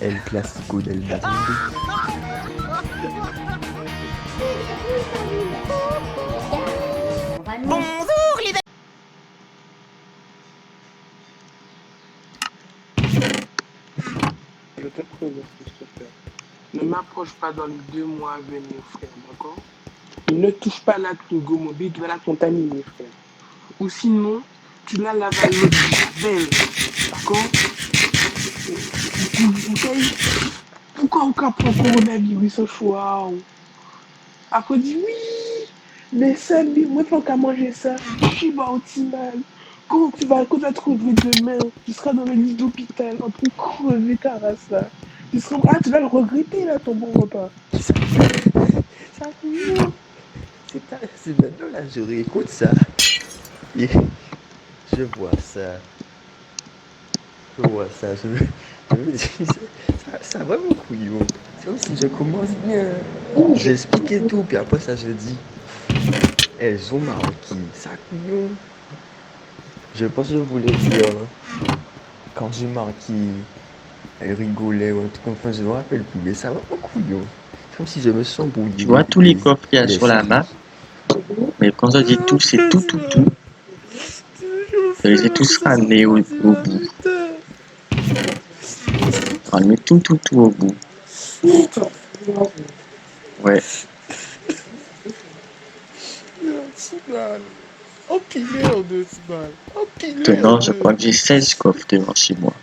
El clásico del Madrid. Je te préviens, s'il te plaît. Ne m'approche pas dans les 2 mois à venir, frère, d'accord? Ne touche pas la Twingo mobile qui va la contaminer, frère. Ou sinon, tu la laves à l'eau de javel, d'accord? Pourquoi aucun prend coronavirus au choix? Après, dit oui, mais ça, moi, je qu'à manger ça. Je suis pas optimal. Quand tu vas te retrouver demain, tu seras dans le lit d'hôpital, en train de crever ta race là. Tu vas le regretter là, ton bon repas. Ça mignon. C'est maintenant là, je réécoute ça. Et je vois ça. Je me dis, ça vraiment couillon. C'est comme si je commence bien. J'expliquais tout, puis après ça, je dis, elles ont marqué. Ça couillon. Je pense que je voulais dire, quand j'ai marqué, elle rigolait ou un truc comme ça, je me rappelle plus, mais ça va pas couillon. C'est comme si je me sens brouillé. Tu vois tous les coffres qu'il y a sur la map, mais quand je dis tout, c'est tout. Et c'est tout ramené au bout. On met tout au bout. Ouais. Empilé en 2 balles. Maintenant, je crois que j'ai 16 coffres devant chez moi.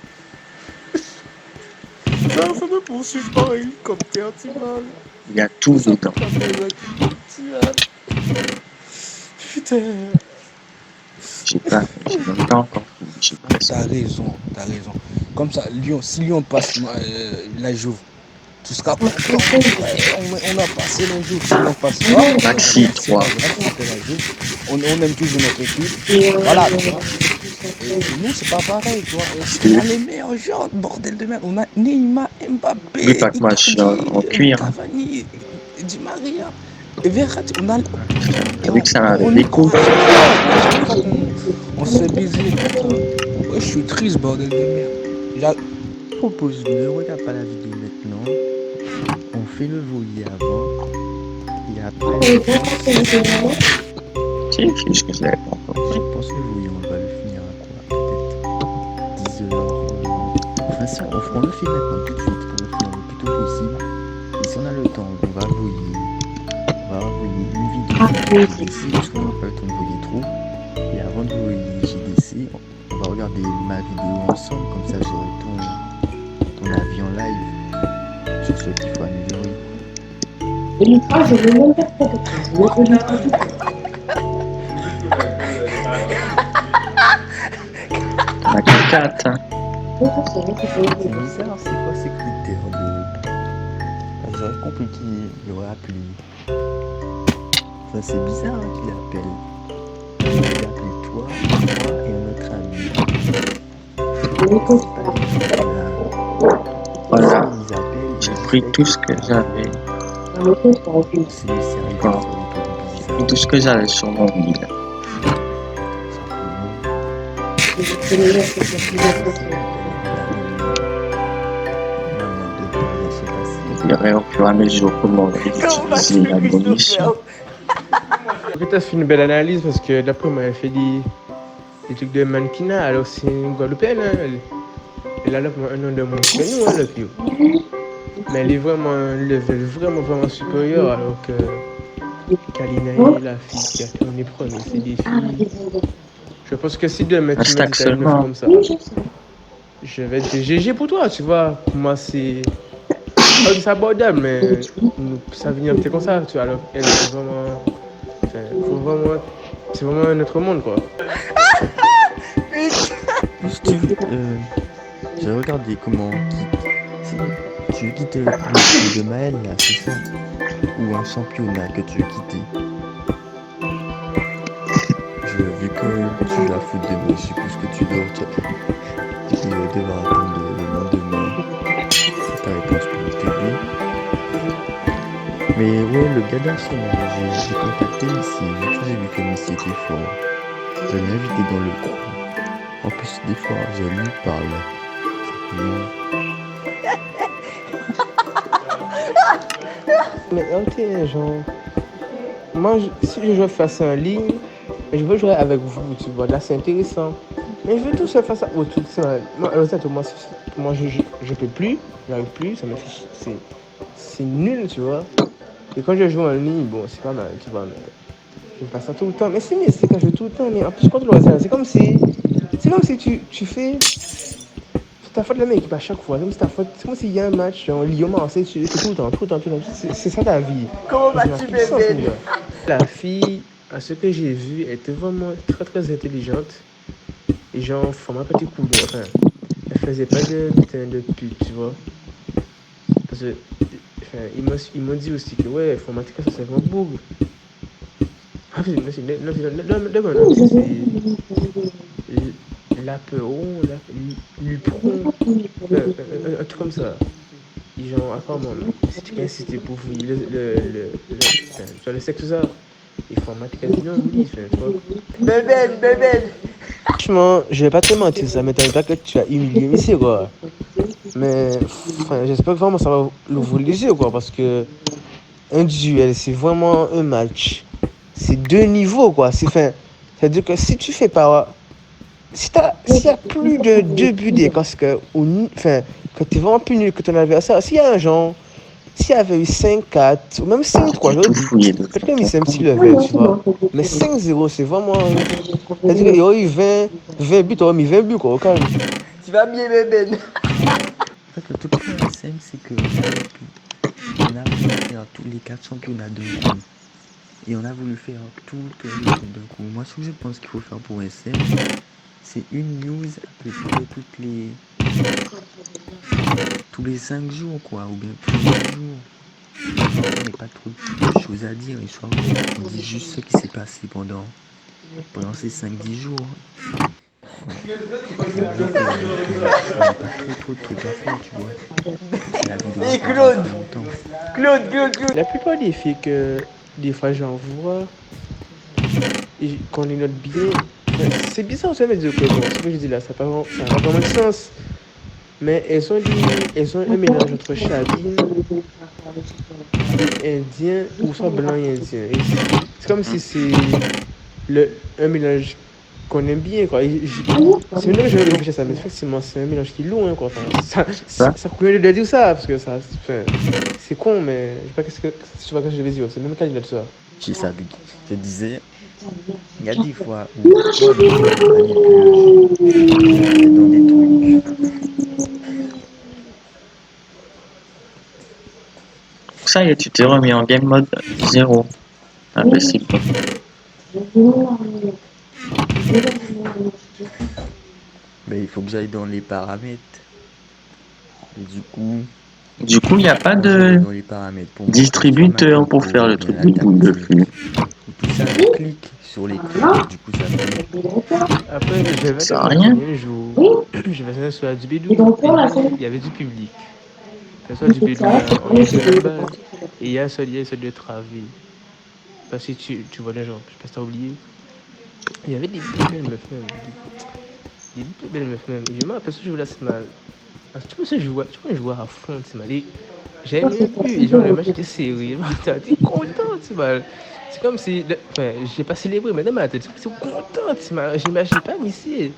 Non, ça me poursuit par hélicoptère, tu balles. Il y a tout dedans. Putain. J'ai même pas encore fini. J'ai presque. T'as raison. Comme ça, si Lyon passe la Juve, tu seras content. On a passé la Juve. Si Lyon passe pas, Maxi 3. on aime toujours notre équipe. Voilà. Et nous, c'est pas pareil, tu vois. On a les meilleurs joueurs, bordel de merde. On a Neymar, Mbappé, Oui, pas que moi, je suis en cuir. Cavani, Di Maria. Et Verratti, on a... Vu que ça m'avait déco. On se fait baiser. Ouais, je suis triste, bordel de merde. Je propose, ne regarde pas la vidéo maintenant. On fait le voilier avant. Et après, C'est fiche que je l'avais pas encore. je pense que le voilier, on va le finir à quoi? Peut-être 10 heures. Enfin, si on le fait maintenant tout de suite pour le finir le plus tôt possible. Et si on a le temps, on va voilier. On va envoyer une vidéo de JDC parce qu'on n'a pas le temps de voyer trop. Et avant de voyer JDC, on va regarder ma vidéo ensemble, comme ça j'aurai ton avis en live sur ce qu'il faut améliorer. Et l'ultra, je veux même faire La 4, hein. C'est bizarre, c'est quoi ces critères de... J'aurais compris qu'il aurait appelé. Enfin, c'est bizarre qu'il appelle. Il a appelé toi, moi et un autre ami. Voilà. Ils appellent, J'ai pris tout ce que j'avais. c'est sérieux, Bon. J'ai pris tout ce que j'avais sur mon île. Je verrai au fur et à mesure comment on va utiliser la munition. En fait, tu as fait une belle analyse parce que d'après moi, elle fait des trucs de mannequinat. Alors, c'est une Guadeloupéenne. Hein. Elle a là pour un an de moins que nous, hein, le plus. Mais elle est vraiment un level vraiment supérieur. Alors que Kalina est la fille qui a tourné premier. C'est des filles. Je pense que si demain tu me dis une meuf comme ça, je vais te GG pour toi, tu vois. Pour moi, c'est abordable, mais ça vient peut-être comme ça, tu vois. Alors, elle, c'est vraiment. C'est vraiment un autre monde, quoi. J'ai regardé comment tu veux quitter le club de Maël là, c'est ça? Ou un championnat que tu veux quitter? Vu que tu vas foutre demain, je suppose que tu devras attendre le lendemain ta réponse pour le TV. Mais ouais, le gars d'Arsenal, j'ai contacté ici, vu que j'ai vu que Messi était fort. Je l'ai invité dans le coin. En plus, des fois, je lui parle. Non. Mais ok, genre. Moi, si je joue face en ligne, je veux jouer avec vous, tu vois. Là, c'est intéressant. Mais je veux tout seul face à vous, tout ça. Moi, je peux plus, j'arrive plus, ça me fait. C'est nul, tu vois. Et quand je joue en ligne, bon, c'est pas mal, tu vois. Mais je passe ça tout le temps. Mais c'est quand je joue tout le temps. Mais en plus, contre l'oiseau, c'est comme si. C'est comme si tu fais. C'est ta faute de la même équipe à chaque fois. C'est comme s'il y a un match en Lyon-Marseille, tu fais tout le temps, tout le temps, tout le temps. C'est ça ta vie. Comment Je vas-tu, m'applique ça, bébé? celui-là. La fille, à ce que j'ai vu, était vraiment très très intelligente. Et genre, format petit coup. Enfin, elle faisait pas de putain de pute, tu vois. Parce que, enfin, ils m'ont dit aussi que, ouais, informatique, ça c'est vraiment bourg. Ah, non, c'est l'apéron, l'upron, un truc comme ça. Et genre, apparemment, si tu peux insister pour vous, le sexe, ça, informatique, dit non, oui, tu vois. Bébé. Franchement, je vais pas te mentir, ça m'étonne pas que tu as humilié Messi, quoi. Mais enfin, j'espère que vraiment ça va vous léger, quoi, parce que un duel, c'est vraiment un match. C'est deux niveaux, quoi. C'est-à-dire que si tu fais pas. S'il y a plus de 2 buts d'écart, que tu es vraiment plus nul que ton adversaire, s'il y a un genre. S'il y avait eu 5-4, ou même 5-3, j'aurais Tout dit. fouillé de Peut-être qu'il toute mis un façon. petit level, tu vois. Mais 5-0, c'est vraiment. C'est-à-dire qu'il y aurait eu 20 buts, t'aurais mis 20 buts, quoi, au calme. Tu vas bien, bébé. En fait, le truc pour SM, c'est on a voulu faire tous les 4 championnats d'un coup. Et on a voulu faire toutes les équipes d'un coup. Moi, ce que je pense qu'il faut faire pour SM, c'est une news à peu près tous les 5 jours, quoi, ou bien tous les 2 jours. On n'est pas trop de choses à dire, et soit on dit juste ce qui s'est passé pendant ces 5-10 jours. Ça veut dire qu'on n'a pas trop de trucs à faire, tu vois. La vidéo Et va pas durer Claude. très longtemps. Claude. La plupart des filles que des fois j'en vois, et qu'on les note bien, c'est bizarre, ça veut dire que bon, ce que je dis là, ça n'a pas vraiment de sens. Mais elles ont un mélange entre chabine et indien, ou soit blanc et indien. Et c'est comme si c'est un mélange qu'on aime bien, quoi. C'est maintenant que je réfléchis à ça, mais effectivement, c'est un mélange qui est lourd, hein, quoi. Enfin, ça coûte de dire ça, parce que ça, c'est con, mais je sais pas tu vois ce que je veux dire. C'est le même cas de ça. Je savais, je disais, il y a des fois où toi-même tu manipules le fait dans des trucs. Ça y est, tu t'es remis en game mode 0. Imbécile, quoi. Mais il faut que j'aille dans les paramètres. Et Du coup, il n'y a pas quand je vais de dans les paramètres pour distributeur pour faire le truc de boule de flux. ou tout ça, je clique sur l'écran et du coup ça fait. Après, j'avais Ça un sert à rien. jour, je faisais sur la du Bédou, et il y avait du public. C'est ça du Bédou, on était là-bas, et il y a celui de Travé. Parce que tu vois les gens, je sais pas si t'as oublié. Il y avait des belles meufs même. Des belles meufs même. Et je me rappelle ce jour-là, c'est mal. Tu peux jouer à fond, c'est mal. J'avais même plus, et genre le match était serré. T'es content, c'est mal. C'est comme si. Enfin, j'ai pas célébré, mais dans ma tête, c'est content, c'est mal. J'imagine pas ici.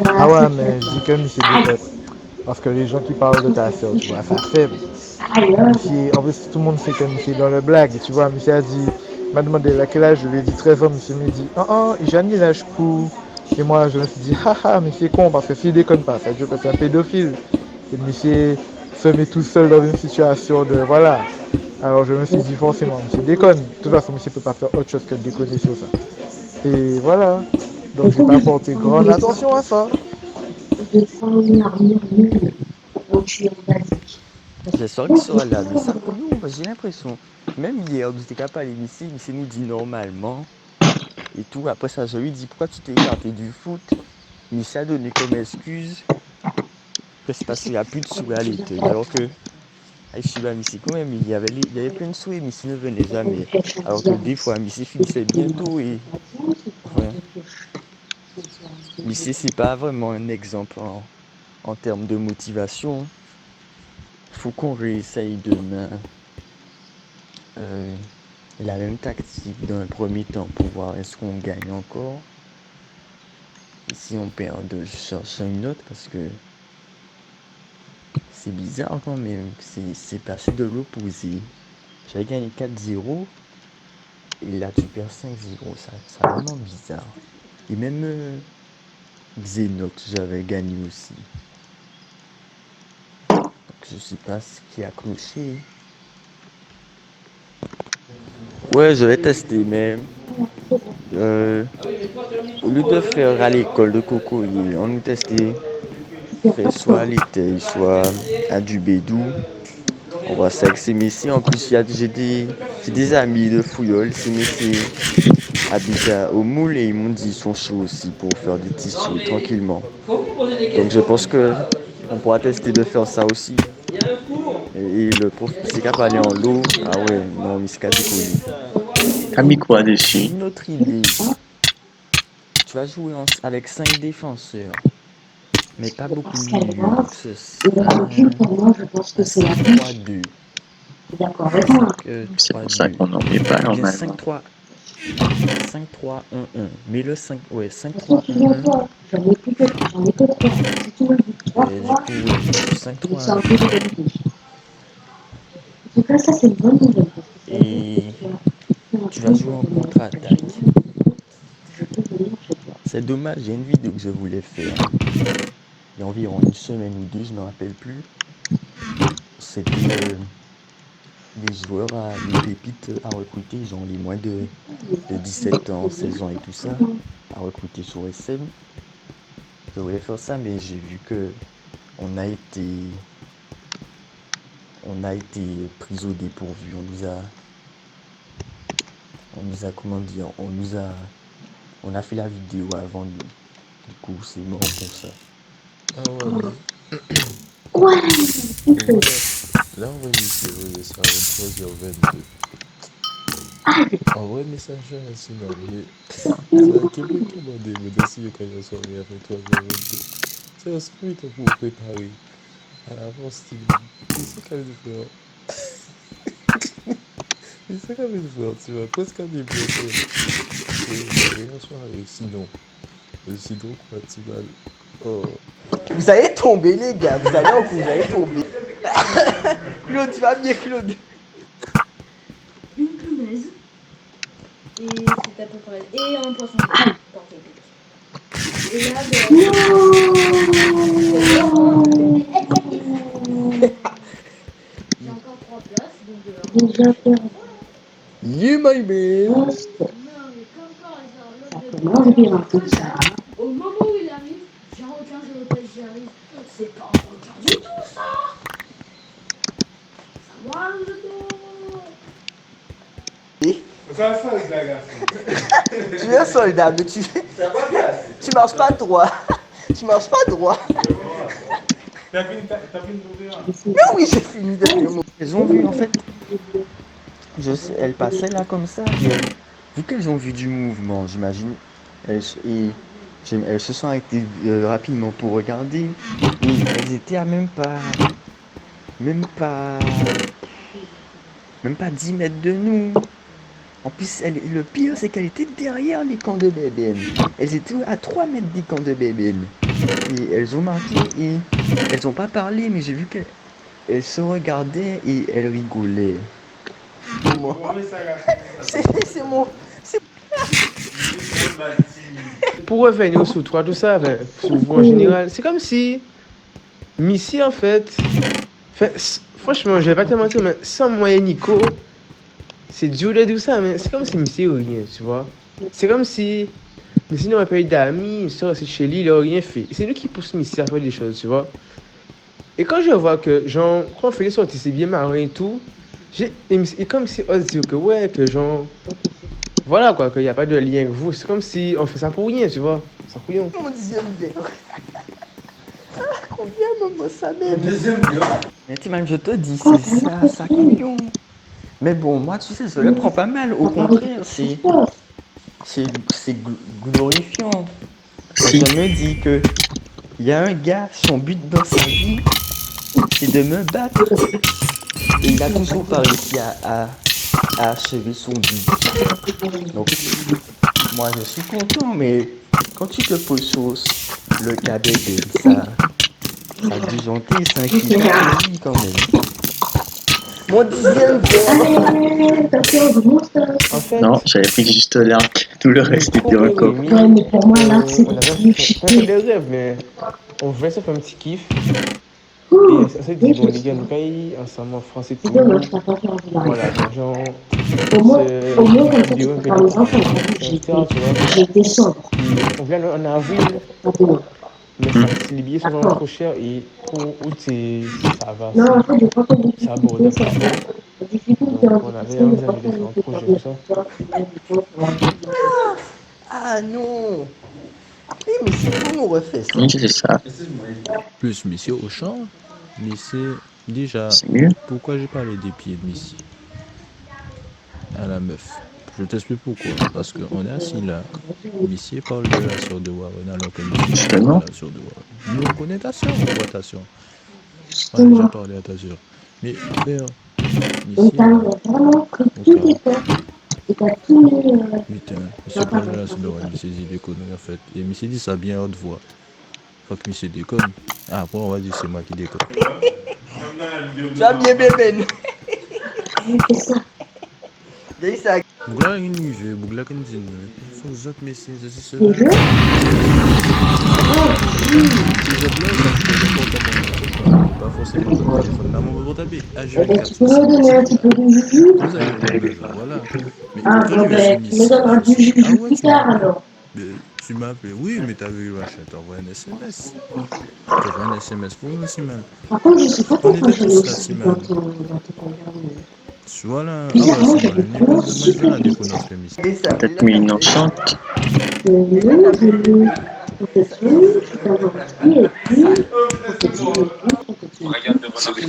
Ah ouais, mais je dis que Michel déteste. Parce que les gens qui parlent de ta soeur, tu vois, ça fait. Michel, en plus, tout le monde sait que Michel est dans le blague. Et tu vois, Michel a dit, m'a demandé à quel âge, je lui ai dit 13 ans. Michel me dit, j'ai mis l'âge court. Et moi, je me suis dit, haha, mais c'est con, parce que s'il déconne pas, ça veut dire que c'est un pédophile. Et Michel se met tout seul dans une situation de, voilà. Alors je me suis dit, forcément, Michel déconne. De toute façon, Michel peut pas faire autre chose que de déconner sur ça. Et voilà. Donc j'ai pas porté grande attention à ça. J'espère qu'il sera là, mais ça pour nous, j'ai l'impression. Même hier, j'étais capable d'aller ici, il nous dit normalement. Et tout, après ça, je lui dis pourquoi tu t'es écarté du foot. Mais ça a donné comme excuse que c'est parce qu'il n'y a plus de sous à l'été. Alors que, je suis à Missy quand même, il y avait plein de sous et Missy ne venait jamais. Alors que des fois, Missy finissait bientôt et. Ouais. Mais c'est pas vraiment un exemple en termes de motivation. Faut qu'on réessaye demain la même tactique dans un premier temps pour voir est-ce qu'on gagne encore. Et si on perd, de chercher une autre parce que c'est bizarre quand même. C'est passé de l'opposé. J'avais gagné 4-0 et là tu perds 5-0. C'est vraiment bizarre. Et même Xenox, j'avais gagné aussi. Donc, je sais pas ce qui a cloché. Ouais, je vais tester, mais au lieu de faire à l'école de Coco, on nous testait faire soit à l'Éteil, soit à du Bédou. On va ça avec ces messieurs. En plus, j'ai des amis de Fouillol. Ces messieurs habitent au Moule et ils m'ont dit qu'ils sont chauds aussi pour faire des tissus tranquillement. Donc je pense que on pourra tester de faire ça aussi. Et le prof, c'est capable d'aller en lot. Ah ouais, non, mais c'est qu'à décoller. T'as mis quoi dessus? Une autre idée. Tu vas jouer avec 5 défenseurs. Mais pas beaucoup de milieu. Donc ce sera 3-2. D'accord avec moi. C'est pour ça qu'on n'en met pas normalement. 5-3. 5-3-1-1. Mais le 5, ouais, 5-3-1-1. J'en ai plus que 3. Si tu me dis 3 Du fois, coup, ouais, 5-3-1. En tout cas, ça c'est une bonne nouvelle. Et tu vas jouer en contre-attaque. C'est dommage, j'ai une vidéo que je voulais faire. Il y a environ une semaine ou deux, je ne me rappelle plus. C'était des joueurs, des pépites à recruter, genre les moins de 17 ans, 16 ans et tout ça, à recruter sur SM. Je voulais faire ça, mais j'ai vu que on a été pris au dépourvu. On a fait la vidéo avant, du coup c'est mort pour ça. Ah ouais, mais... Là, on va essayer ça à 23h22. En vrai, message sinon, mais c'est à quel point commander, mais d'essayer quand il soirée à 23h22. C'est un script pour préparer à l'avance, c'est ça qu'elle veut faire. C'est ça qu'elle veut faire, tu vois, presque à des blocs. C'est en soirée, sinon quoi, tu vas... Oh. Vous allez tomber, les gars. Vous allez tomber. Claude, tu vas bien, Claude. Une punaise. Et c'est à peu près. Et un poisson porté. Et là, j'ai encore 3 places. Donc, You, my man. non, mais comme par hasard, au moment où il arrive, j'ai un requin, j'arrive. C'est pas un requin du tout, ça. Ça va, le Tu es un soldat, mais tu marches pas droit. Tu marches pas droit. T'as fini Mais oui, j'ai fini dernier mot. Elles ont vu en fait, elles passaient là comme ça, vu qu'elles ont vu du mouvement, j'imagine, elles se sont arrêtées rapidement pour regarder, et elles étaient à même pas 10 mètres de nous. En plus, le pire, c'est qu'elles étaient derrière les camps de BBN. Elles étaient à 3 mètres des camps de BBN. Et elles ont marqué et elles n'ont pas parlé, mais j'ai vu qu'elles se regardaient et elles rigolaient. C'est mon. Pour revenir sur toi, tout ça, sur vous en général, c'est comme si Missy, en fait, franchement, je vais pas te mentir, mais sans moi et Nico, c'est dur de dire ça, mais c'est comme si Missy n'a rien, tu vois. C'est comme si Missy n'aurait pas eu d'amis, il serait resté chez lui, il n'aurait rien fait. C'est nous qui pousse Missy à faire des choses, tu vois. Et quand je vois que, genre, quand on fait les sorties, c'est bien marrant et tout, et comme si on se dit que, ouais, que genre, voilà quoi, qu'il n'y a pas de lien avec vous, c'est comme si on fait ça pour rien, tu vois. Ça couillon. Mon deuxième verre. Combien, maman, ça m'aide. Mais Timan, je te dis, c'est ça couillon. Mais bon, moi, tu sais, je le prends pas mal. Au contraire, c'est glorifiant. aussi. je me dis que il y a un gars, son but dans sa vie, c'est de me battre. Et il a toujours pas réussi à achever son but. Donc, moi, je suis content, mais quand tu te poses sur le cas d'Eden, ça a disjoncté, ça inquiète la vie quand même. Mon 10e Allez, attention, je monte. En fait, Non, j'avais pris juste l'arc. Tout le reste était Trop encore. Rémi, Ouais, mais pour moi, là, c'est on a plus fait des rêves, mais on voulait ça faire un petit kiff. Et Ouh, on s'est dit, bon, les gars, nous payons ensemble en France et c'est tout. dommage, t'as pas fait un peu Voilà, donc genre, Au moins, comme ça, tu vidéo, peux faire les enfants. J'ai été sobre. On vient en avril, Pas de moi. mais les billets sont vraiment trop chers et pour août, ça va. Non, en fait, je crois que la C'est abordable. difficulté, c'est ça. La difficulté, Donc, en on avait difficulté, envie de pas de faire faire un une projet petite comme ça. histoire, tu vois, du coup, pour avoir- Ah non! Mais c'est comment on refait ça? Oui, c'est ça. Plus Missy au champ, mais c'est déjà C'est mieux. pourquoi j'ai parlé des pieds de Missy à la meuf. Je t'explique pourquoi. Parce qu'on est assis là. Missy parle de la sœur de Warren alors que Missy parle Justement. de la sœur de Warren. Nous on connaît ta sœur, on voit ta sœur. On a déjà parlé à ta sœur. Mais frère, Et Missy, t'as vraiment pris tous tes temps. Et t'as tout mis. putain, Missy parle de la sœur de Warren, Missy dit des conneries en fait. Et Missy dit ça bien haute voix. Faut que Missy déconne. Ah, après on va dire c'est moi qui déconne. Tu as bien bébé. C'est ça. Dis ça. Bougla une nuit, Bougla une dîne. Faut que j'aille Missy, je suis Les jeux. pas forcément dans le téléphone. Dans mon portable, Eh ben, tu peux me donner un petit peu de jus. vous avez le même genre, voilà. Mais Ah, quand bon, je me suis ben, mis tu me donneras du jus ah ouais, plus tu m'as tard, appelé. alors. Mais tu m'as appelé, oui, mais t'as vu, machin, t'envoies un SMS. T'envoies un SMS pour moi, Simon. Par contre, je suis pas On très était franchement tous là, aussi Simon. dans ton compagnon. Voilà. Ah ouais, Bizarrement, Simon, le niveau, moi je vais la déconnance, l'émission. Dis ça. Peut-être mis une enchante.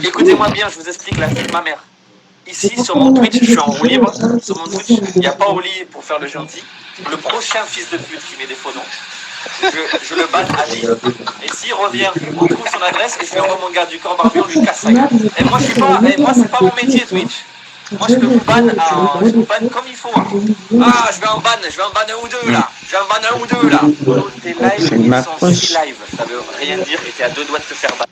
Écoutez-moi bien, je vous explique la vie de ma mère. Ici, sur mon Twitch, je suis en roue libre. Sur mon Twitch, il n'y a pas Oli pour faire le gentil. Le prochain fils de pute qui met des faux noms, je le banne à vie. Et s'il revient, on trouve son adresse et je lui envoie mon gars du corps barbu, on lui casse sa gueule. Et moi, c'est pas mon métier Twitch. Moi, je vous banne comme il faut. Ah, je vais en ban un ou deux là. Je vais en ban un ou deux là. Tes lives, ils sont 6 lives. Ça veut rien dire et t'es à 2 doigts de te faire ban.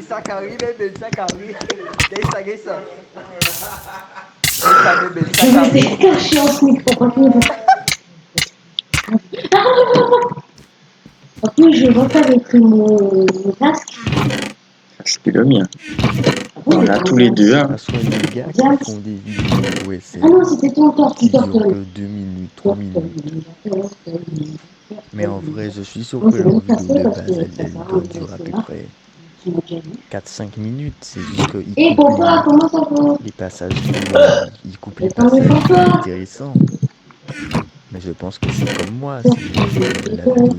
Sakari, bébé, Sakari. Dis ça. Dis ça, bébé, Je m'étais caché en ce micro, pas plus. En plus, je vois pas avec mon casque. C'était le mien. On l'a tous les deux, hein. Ce sont les gars qui font des vidéos OSM Ah non, c'était ton corps qui qui durent sortait. que 2 minutes, 3 minutes. Mais en vrai, je suis sûr que leur vidéo de base, elle doit durer à peu près 4-5 minutes. C'est juste qu'ils Et coupent papa, comment ça va? les passages ils coupent les passages intéressants. Mais je pense que c'est comme moi, c'est la vidéo de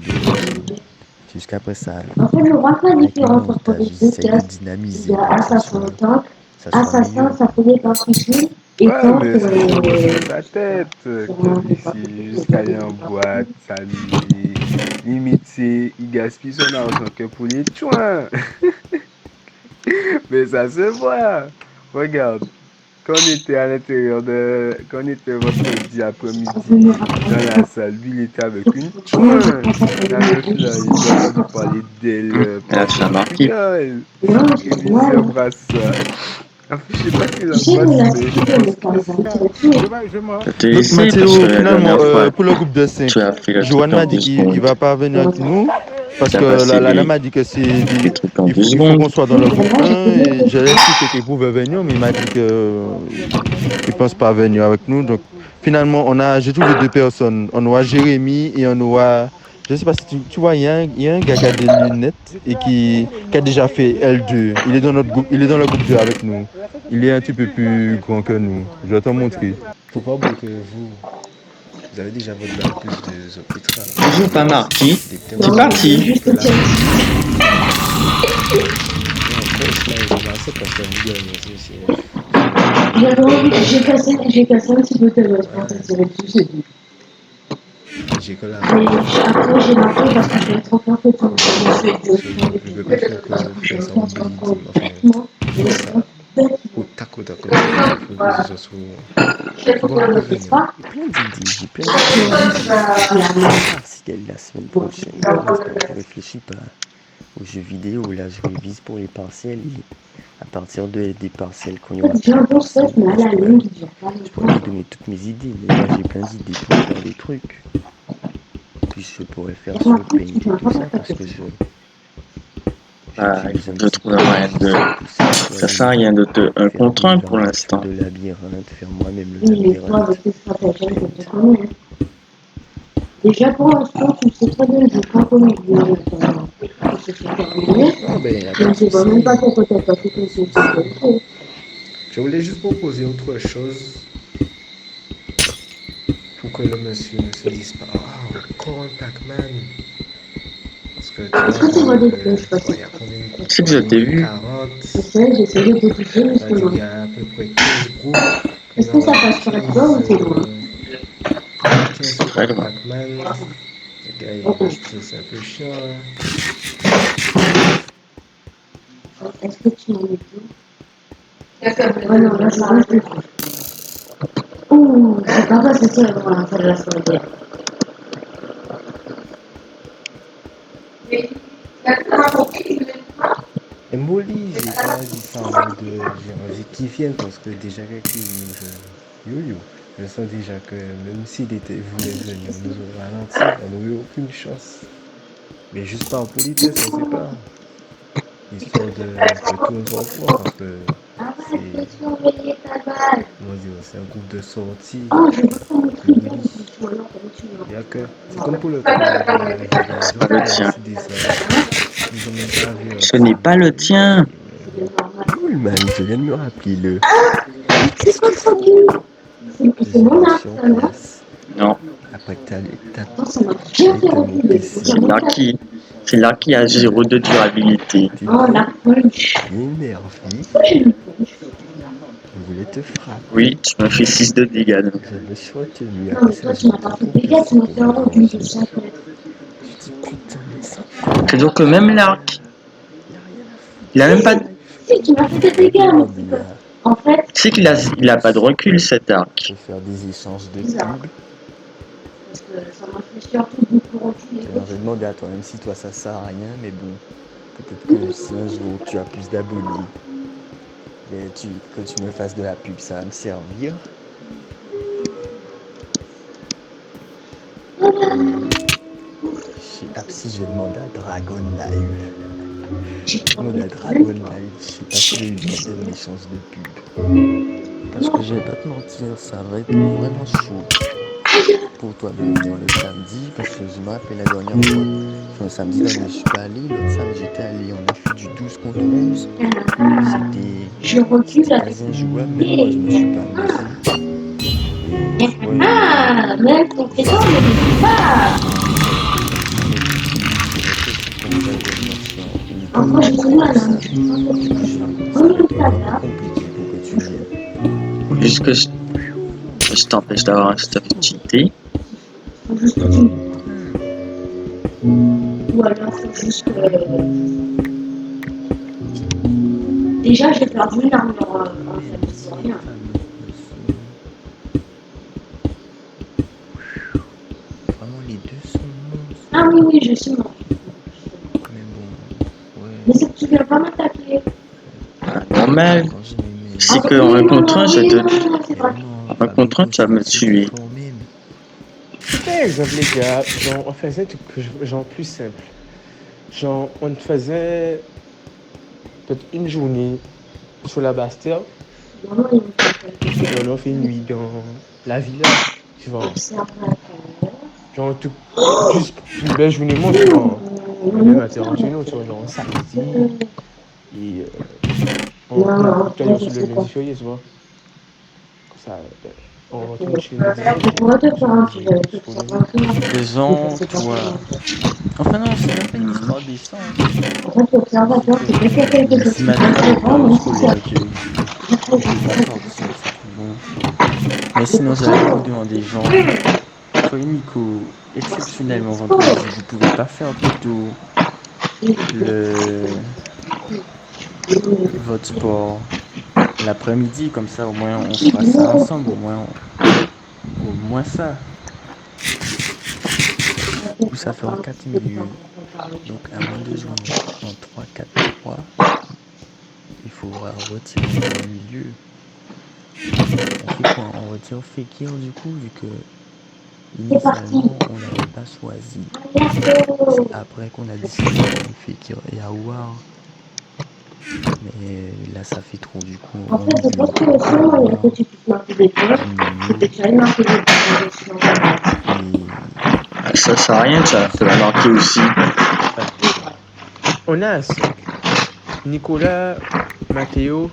jusqu'après ça. En fait, je vois pas la Avec le différence entre montage, les ils deux essayent de casques. dynamiser Il y a pour que ça Assassin soit, Tank. ça soit Assassin, mieux. ça fait des particules. Et Ouais, Tank, mais c'est sa tête. Comme ici, jusqu'à aller en boîte, s'amuser. Limite, il gaspille son argent que pour les chouins. Mais ça se voit. Regarde. Quand on était à l'intérieur quand on était vendredi après-midi dans la salle, lui il était avec une chouin. La meuf là, il a entendu parler d'elle. Elle a fait un marqué. non, Et lui il embrasse ça. Enfin, je sais pas s'il tu sais, mais la embrasse, mais je pense que Je t'ai laissé parce Mathéo, que la finalement, dernière fois, pour le groupe de 5, tu as fait le Johan truc en m'a dit 10 qu'il ne secondes. va pas venir avec nous parce T'as que passé la des- nana m'a dit que c'est des trucs en il 10 faut secondes. qu'on soit dans le groupe 1 et j'ai expliqué qu'il pouvait venir, mais il m'a dit qu'il ne pense pas venir avec nous. Donc finalement, j'ai trouvé 2 personnes. On aura Jérémy et on aura, je ne sais pas si tu vois, il y a un gars qui a des lunettes et qui a déjà fait L2. Il est dans notre groupe, il est dans le groupe 2 avec nous. Il est un petit peu plus grand que nous. Je vais te montrer. Faut pas oublier que vous avez déjà votre bac plus de Petra. Toujours pas marqué. Des C'est parti. juste le tien. c'est pas ça, une gueule, mais c'est. J'ai cassé un petit peu tes je pense que c'est dessus, c'est tout. J'ai que la. Mais après, j'ai marqué parce que j'avais trop peur que tu Je veux pas faire que faire ça en bête, enfin, ça au tac, il faut que ce soit sur. Bon, on peut venir. J'ai plein d'idées, j'ai plein d'idées. Partiel la semaine prochaine. Pour l'instant, je réfléchis pas aux jeux vidéo. Là, je révise pour les partiels. Et à partir des partiels qu'on y aura, J'ai un bon set, mais à la ligne, il dure pas je pourrais te donner toutes mes idées. Mais là, j'ai plein d'idées pour faire des trucs. Puis je pourrais faire sur le paint et tout ça parce que Je trouve un moyen de. Ça sert à rien de te. Un contre un pour l'instant. de labyrinthe, faire moi-même le Oui, mais toi, labyrinthe. avec tes stratagèmes que tu connais. Déjà, pour l'instant, tu sais très bien que je prends comme il veut. C'est terminé. Ah ben, Je ne sais même pas pourquoi tu n'as pas fait ton souci. je voulais juste proposer autre chose pour que le monsieur ne se dise pas encore un Pac-Man. Parce que Est-ce que tu vois des flèches il y passer? a combien de groupes? C'est que je t'ai vu. 40. Je sais, j'essaie de te toucher, Il justement. y a à peu près 15 groupes. Est-ce que ça passe par toi ou c'est loin? 15 Ouais, loin. Pac-Man. Les gars, ils achètent, c'est un peu chiant. Est-ce que tu m'en es tout? Oh non, là, je range de tout. Ouh, c'est pas passé ça avant la fin de la soirée. Et Molly, j'ai pas dit ça en mode j'ai envie qu'ils viennent parce que déjà quelqu'un yo, je sens déjà que même s'il voulait venir, on nous aurait ralenti, on n'aurait aucune chance. Mais juste par politesse, on sait pas. Histoire que tout le monde soit au courant parce que c'est un groupe de sortie. Oh, je veux pas me Molly. crier. Il y a que. C'est comme pour le truc de Pas le tien. décidé ça. Ils ont même pas vu. Ce n'est pas le tien. Cool man, je viens de me rappeler le. C'est quoi ça, Dieu? C'est mon art, ça, non? Non. Après que t'as Oh, ça m'a bien fait reculer. C'est là qui a 0 de durabilité. Oh, la punch. énervé, Pourquoi j'ai une punch? je voulais te frapper. Oui, tu m'as fait 6 de dégâts. Donc. Je me suis retenu. Non, mais toi, tu m'as pas fait de dégâts, tu m'as fait un recul de 5 mètres. Je dis putain, mais ça. C'est donc que même l'arc, il a même pas. Si, tu m'as fait des dégâts, mais c'est pas... En fait... Tu sais qu'il a pas de recul cet arc. Je vais faire des échanges de Bizarre. pubs. Parce que ça m'a fait surtout beaucoup reculer. Alors, je vais demander à toi, même si toi ça sert à rien, mais bon, peut-être que si un jour tu as plus d'abonnés, et que tu me fasses de la pub, ça va me servir. Chez Apsi, je vais demander à Dragon Live. Je demande à Dragon Live, je sais pas si j'ai eu une échange de pub. Parce que je vais pas te mentir, ça va être vraiment chaud pour toi de venir le samedi, parce que je me rappelle la dernière fois, le samedi dernier je suis pas allé, l'autre samedi j'étais allé, on a fait du 12 contre 11. Je recule C'était avec... très injouable, même moi je me suis pas amusé. Ah, même compétent, mais je sais pas. Enfin, je suis mal, hein. Ça va être vraiment compliqué pour que tu viennes. Juste que je t'empêche d'avoir un stuff cheaté. Juste que tu... Ou alors, faut juste que... Déjà, j'ai perdu une armure en fait, c'est rien. Vraiment, les deux sont monstres. Ah oui, oui, je suis mort. Mais bon, ouais. Mais c'est que tu viens pas m'attaquer. Normal. Quand je me mets. C'est qu'en un contre un, je te. C'est pas... En un contre un, tu vas me tuer. Par exemple, les gars, genre, on faisait des trucs genre plus simple. Genre, on faisait peut-être une journée sur la Bastille, Non, il et on fait une nuit dans la villa, tu vois. Genre, tout, juste une belle journée, moi, tu vois. On est internationaux, tu vois, genre samedi, et on tourne sur le lundi férié, tu vois. Comme ça, On retourne chez nous. Pourquoi te faire un petit peu de Faisons, toi. Enfin non, c'est même pas une histoire des sens. En fait, l'observateur, c'est dès qu'il y a quelque chose Si qui maintenant passe c'est devant, période on scolaire que on peut pas sortir, c'est tout bon. Mais sinon, j'allais vous demander, genre, toi et Nico, exceptionnellement vendredi, vous pouvez pas faire plutôt le votre sport l'après-midi, comme ça au moins on fera ça ensemble, au moins ça. Ou ça fera 4 minutes. Donc à moins de jouer en 3-4-3, il faudra retirer dans le milieu. On fait quoi? On retire Fekir du coup, vu que initialement on l'avait pas choisi. C'est après qu'on a décidé de prendre Fekir et Aouar. Mais là ça fait trop du coup. En fait, je pense que le son, il y a que tu puisses marquer des points, et que tu ailles marquer des points aussi dans ta base. Ça sert à rien, ça va marquer aussi. On a 5. Nicolas, Mathéo,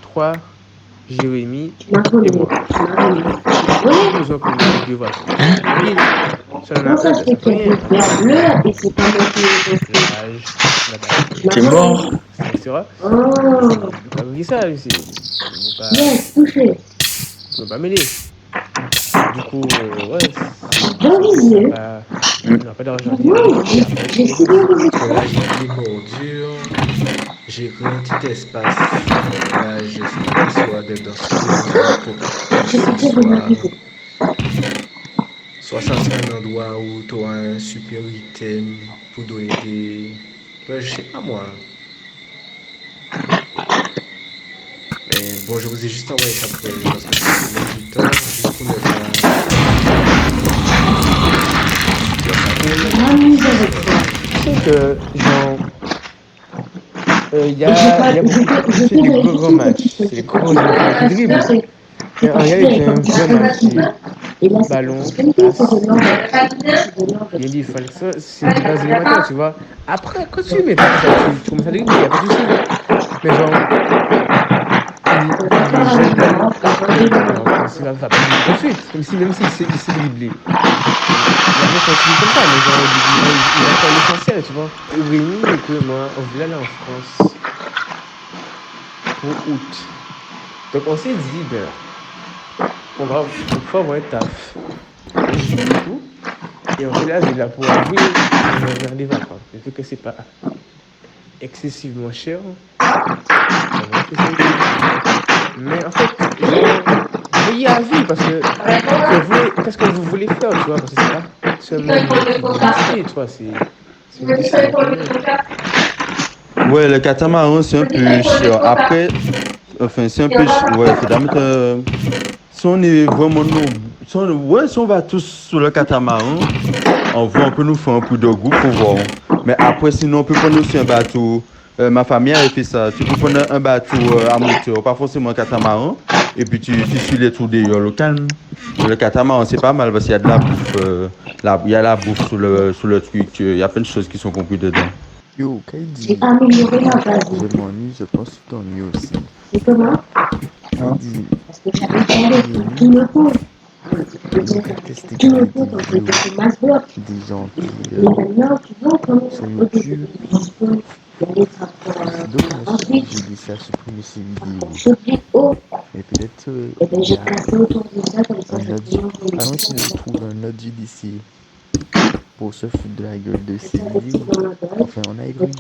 3, Jérémy et moi. Besoin pour nous deux voitures. Ça en a un, ça C'est fait rien. bleu, et c'est pas moi qui L'âge, la base. T'es mort? Ça sera. Oh, On va ouvrir ça, c'est. yes, touché. On va pas mêler. Du coup, ouais. Bien visé. On n'a pas d'argent. J'ai essayé de viser. Là, j'ai des bordures, j'ai pris un petit espace. Là, j'ai fait l'histoire de dans J'ai essayé de me viser. soit ça serait un endroit où tu auras un super item pour donner des. Ouais, je sais pas moi. Mais bon, je vous ai juste envoyé ça pour parce que c'est du temps, juste pour ne pas. M'amuse avec ça. Tu sais que, genre, il y a beaucoup c'est des grands matchs. C'est des grands matchs. Dribble. Mais en réalité, c'est un vrai match. Ballon, passe. Il y a des fois, c'est des bases élémentaires, tu vois. Après, quand tu mets pas ça, tu commences à dribbler, il n'y a pas de souci. Mais genre, les jeunes talents, comme s'il va pas dribbler tout de suite. Comme si, même s'il sait dribbler. Il va continuer comme ça, mais genre, il va faire l'essentiel, tu vois. Rémi, Nico et moi, on vit là en France pour août. Donc on s'est dit, ben, on va faire un taf. Du coup, et on fait là pour avouer vers les vacances. Vu que c'est pas excessivement cher, mais en fait, voyez à vie parce que qu'est-ce que vous voulez faire, tu vois, parce que c'est pas seulement une idée, tu vois, c'est une décision. Ouais, le catamaran, c'est un peu cher. Après, enfin, c'est un peu cher. Ouais, faudra mettre. Si on est vraiment. Si on va tous sur le catamaran, on peut nous faire un peu de goût pour voir. Mais après, sinon, on peut prendre aussi un bateau. Ma famille avait fait ça. Tu peux prendre un bateau à moteur, pas forcément un catamaran. Et puis tu suis les trous des le calme. Le catamaran, c'est pas mal parce qu'il y a de la bouffe. Il y a la bouffe sur le truc. Il y a plein de choses qui sont comprises dedans. Yo, Kaidi, J'ai amélioré ma base. je m'ennuie, je pense que tu t'ennuies aussi. C'est comment? Kaidi, Parce que j'avais demandé tout me faut. donc à tester Tout me des faut, donc vidéos, c'est masse bloc. des gens qui Mais maintenant, tu vois, comme sur au début, YouTube. il y a les trappeurs. C'est dommage que j'ai laissé à supprimer ces vidéos. Je clique haut, Mais peut-être et bien il y j'ai a cassé autour de ça, comme ça, un je autre, peux allons essayer de trouver un autre judiciaire pour se foutre de la gueule de ces vidéos. Enfin, on a évolué.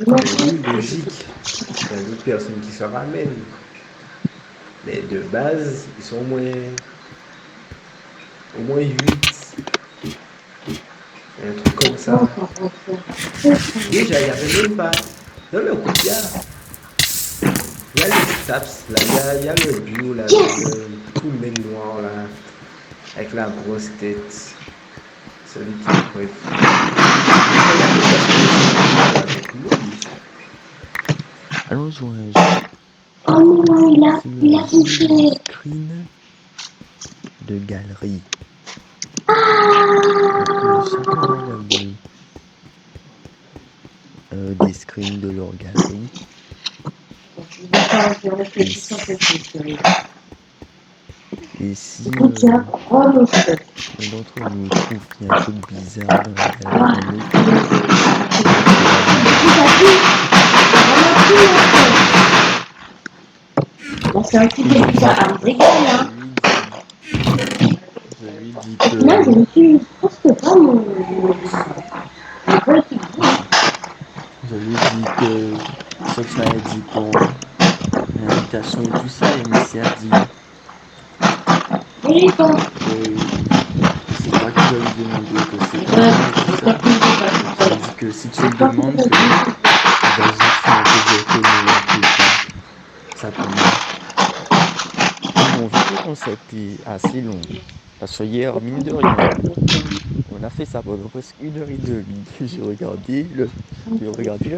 Oui, logique. Il y a d'autres personnes qui se ramènent. Mais de base, ils sont au moins 8. Un truc comme ça. Déjà, il n'y avait même pas. Non, mais écoute, il y a les Staps, là, il y a le bio, là, le tout le noir, là, avec la grosse tête. Celui qui est bref. Allons jouer un jeu. Oh non, il a touché. Screen de galerie. Chacun va envoyer des screens de leur galerie. Et si Écoute, il y a trois notions. l'un d'entre nous trouve qu'il y a un truc bizarre dans le Bon, c'est un petit peu bizarre à me régaler, hein. je lui dis Au final, je que me suis presque pas mon bol qui dit. je lui dis que ce que tu m'avais dit pour l'invitation et tout ça, et Missy a dit Et quand c'est toi qui dois lui demander que c'est comment et tout ça. Je lui dis que si tu lui demandes que vas-y, fais un peu dire que nous et tout, simplement. Bon, vu que le concept est assez long, parce que hier, mine de rien, on a fait ça pendant presque 1h30. J'ai regardé le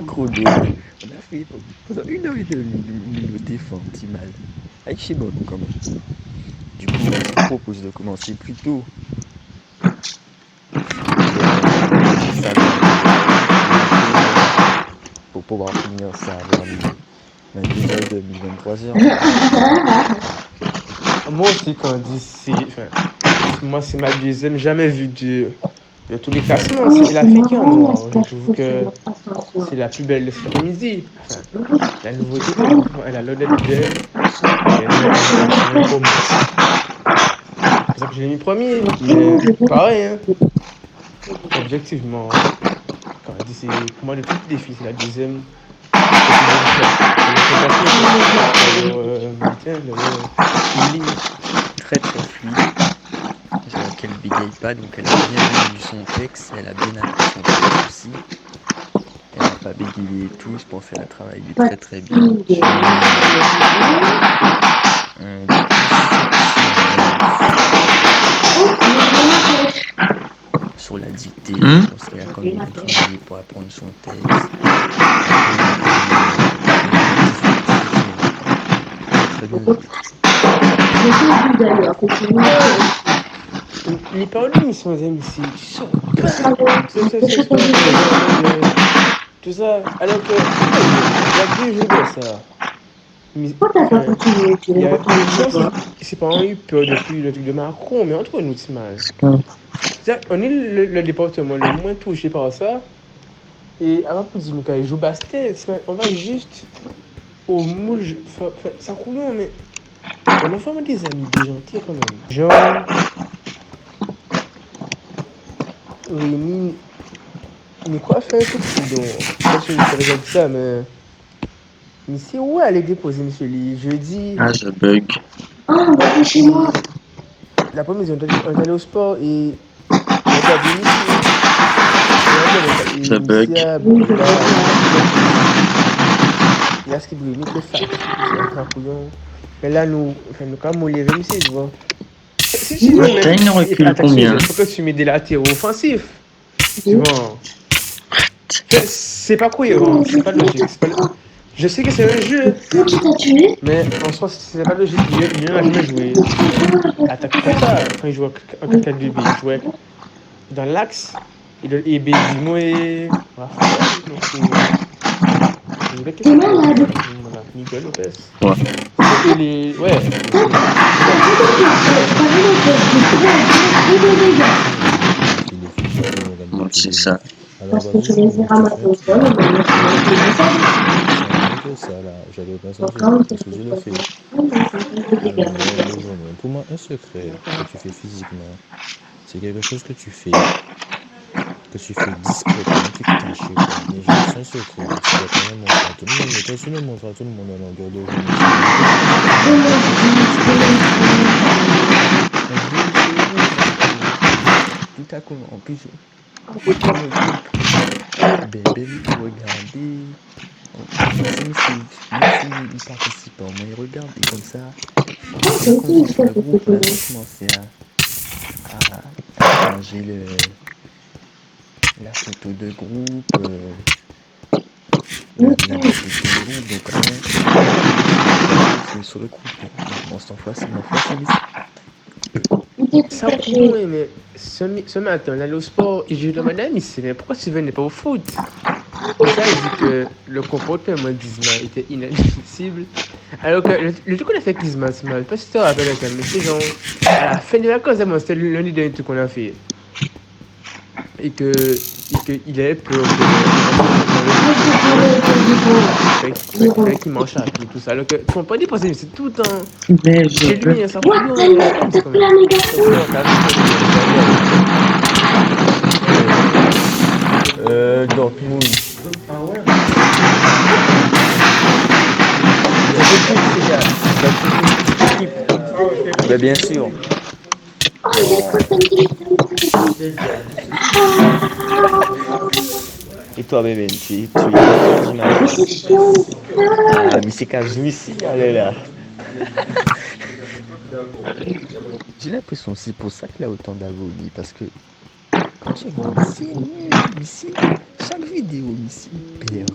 chrono. On a fait pendant 1h30, nous nous défend petit mal. Avec chez bon quand même. Du coup, on se propose de commencer plus tôt. Pour pouvoir finir ça vers 22h30, 23h. Moi aussi, quand on dit moi, c'est ma deuxième, jamais vu de tous les classements. C'est l'Africain en noir. Je trouve que c'est la plus belle de cet après-midi. Enfin, la nouveauté, elle a l'air d'être belle. Elle est pour moi. C'est pour ça que je l'ai mis premier. Mais pareil, hein. Objectivement, quand on dit pour moi, le plus défi, c'est la deuxième. Très très fluide. Je vois qu'elle bégaye pas, donc elle a bien lu son texte, elle a bien appris son texte aussi. Elle n'a pas bégayé et tout, je pense qu'elle a travaillé très très bien. Sur la dictée, je pense qu'elle a quand même travaillé pour apprendre son texte. Très bien. Les paroles de Miss Madame ici, tout ça, alors que il y a 2 jours de ça. C'est pas eu peur depuis le truc de Macron, mais entre nous, c'est mal. On est le département le moins touché par ça. Et avant de dire qu'il joue basket, on va juste au moule, ça coule, mais on a vraiment des amis, des gentils quand même. Genre, Rémi, mais quoi faire tout ce donc? Je sais pas si vous avez dit ça, mais c'est où aller déposer, monsieur Lee? Jeudi. Ah, je bug. Ah, on va aller chez moi. L'après-midi, on est allé au sport et on a bien ici. Je bug. Il y a ce qui doit être le fait. Mais là, nous quand on lève ici, tu vois. Si tu veux T'as recul combien? Il faut que tu mets des latéraux offensifs. Tu vois. C'est pas cohérent, c'est pas logique. Je sais que c'est un jeu, mais en soi, c'est pas logique. Il n'a jamais joué attaque comme ça. Quand il jouait en 4-4-2, il jouait dans l'axe. Et Bézimo et Raphaël. Donc, Miguel Lopez. Ouais. Ouais. C'est ça. Parce que je les ai ramassés au sol, ça là, j'avais pas ça, parce que je le fais. Pour moi, un secret que tu fais physiquement, c'est quelque chose que tu fais discrètement, tu caches, quoi. Mais c'est un secret, tu dois quand même montrer à tout le monde, mais toi, tu le montres à tout le monde à longueur de journée. Tout à coup, en plus, bébé, regardez. Il participe, mais il regarde, et comme ça, le groupe, là, commencer à changer la photo de groupe, la photo de groupe, donc c'est sur le groupe. Bon, cette fois, c'est ça mais ce matin, on allait au sport et j'ai dit à madame, mais pourquoi tu venais pas au foot? Ça dit que le comportement d'Isma était inadmissible. Alors que le truc qu'on a fait avec Isma, je ne sais pas si tu te rappelles ça, mais c'est genre, à la fin de la cause, c'était l'un des derniers trucs qu'on a fait. Et qu'il avait peur qu'il mange à pied, tout ça. Alors que tu comprends, c'est tout le temps. Mais Chez je lui, il y a ça pour lui. Dortmund. Ah ouais. Ben, bien sûr. Et toi, bébé, tu es ah, mais c'est qu'à jouer ici, allez là. J'ai l'impression que c'est pour ça qu'il a autant d'agonie, parce que quand tu regardes, c'est nul, ici, chaque vidéo ici perd.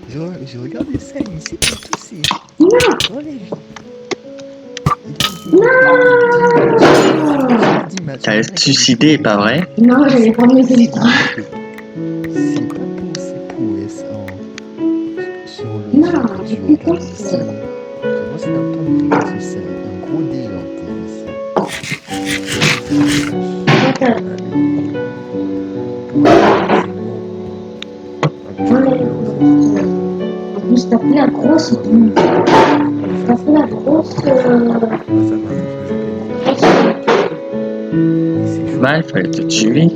Je regarde les scènes ici pour tousser. Dans les vies. T'as suicidé, pas vrai? Non, j'avais pas mis les bras. C'est pas pour ses prouesses sur le jeu que tu regardes ici. Moi, c'est dans ton vie que c'est un gros déjanté En plus, t'as pris la grosse. T'as pris la grosse. Mal, il fallait te tuer.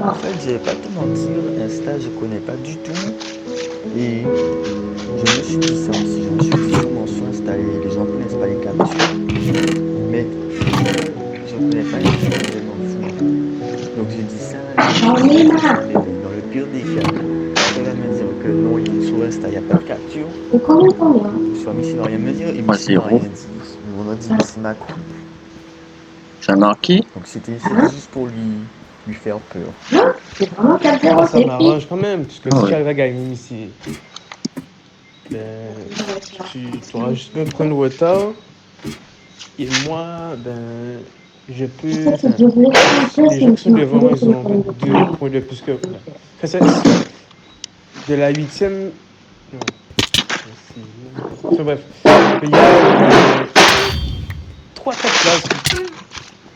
En fait, je vais pas te mentir, Insta, je connais pas du tout. Et je me suis dit ça aussi. Je me suis dit comment sont installés. Les gens connaissent pas les captures. Mais je connais pas les captures, je m'en fous. Donc je dis ça. Dans le pire des cas, on va me dire que non, sur Insta, il n'y a pas de capture. Soit mais sinon rien me dire. Et moi, sinon rien dit. On a dit que c'est ma coupe. Ça a marqué? Donc c'était juste pour lui faire peur. C'est vraiment ça m'arrange quand même, puisque si tu arrives à gagner ici, ben, tu auras juste besoin de prendre le retard. Et moi, ben, je peux. Les gens qui sont devant moi, ils ont 2 points de plus que moi. Enfin, de la 8e. Non. Bref, il y a 3-4 places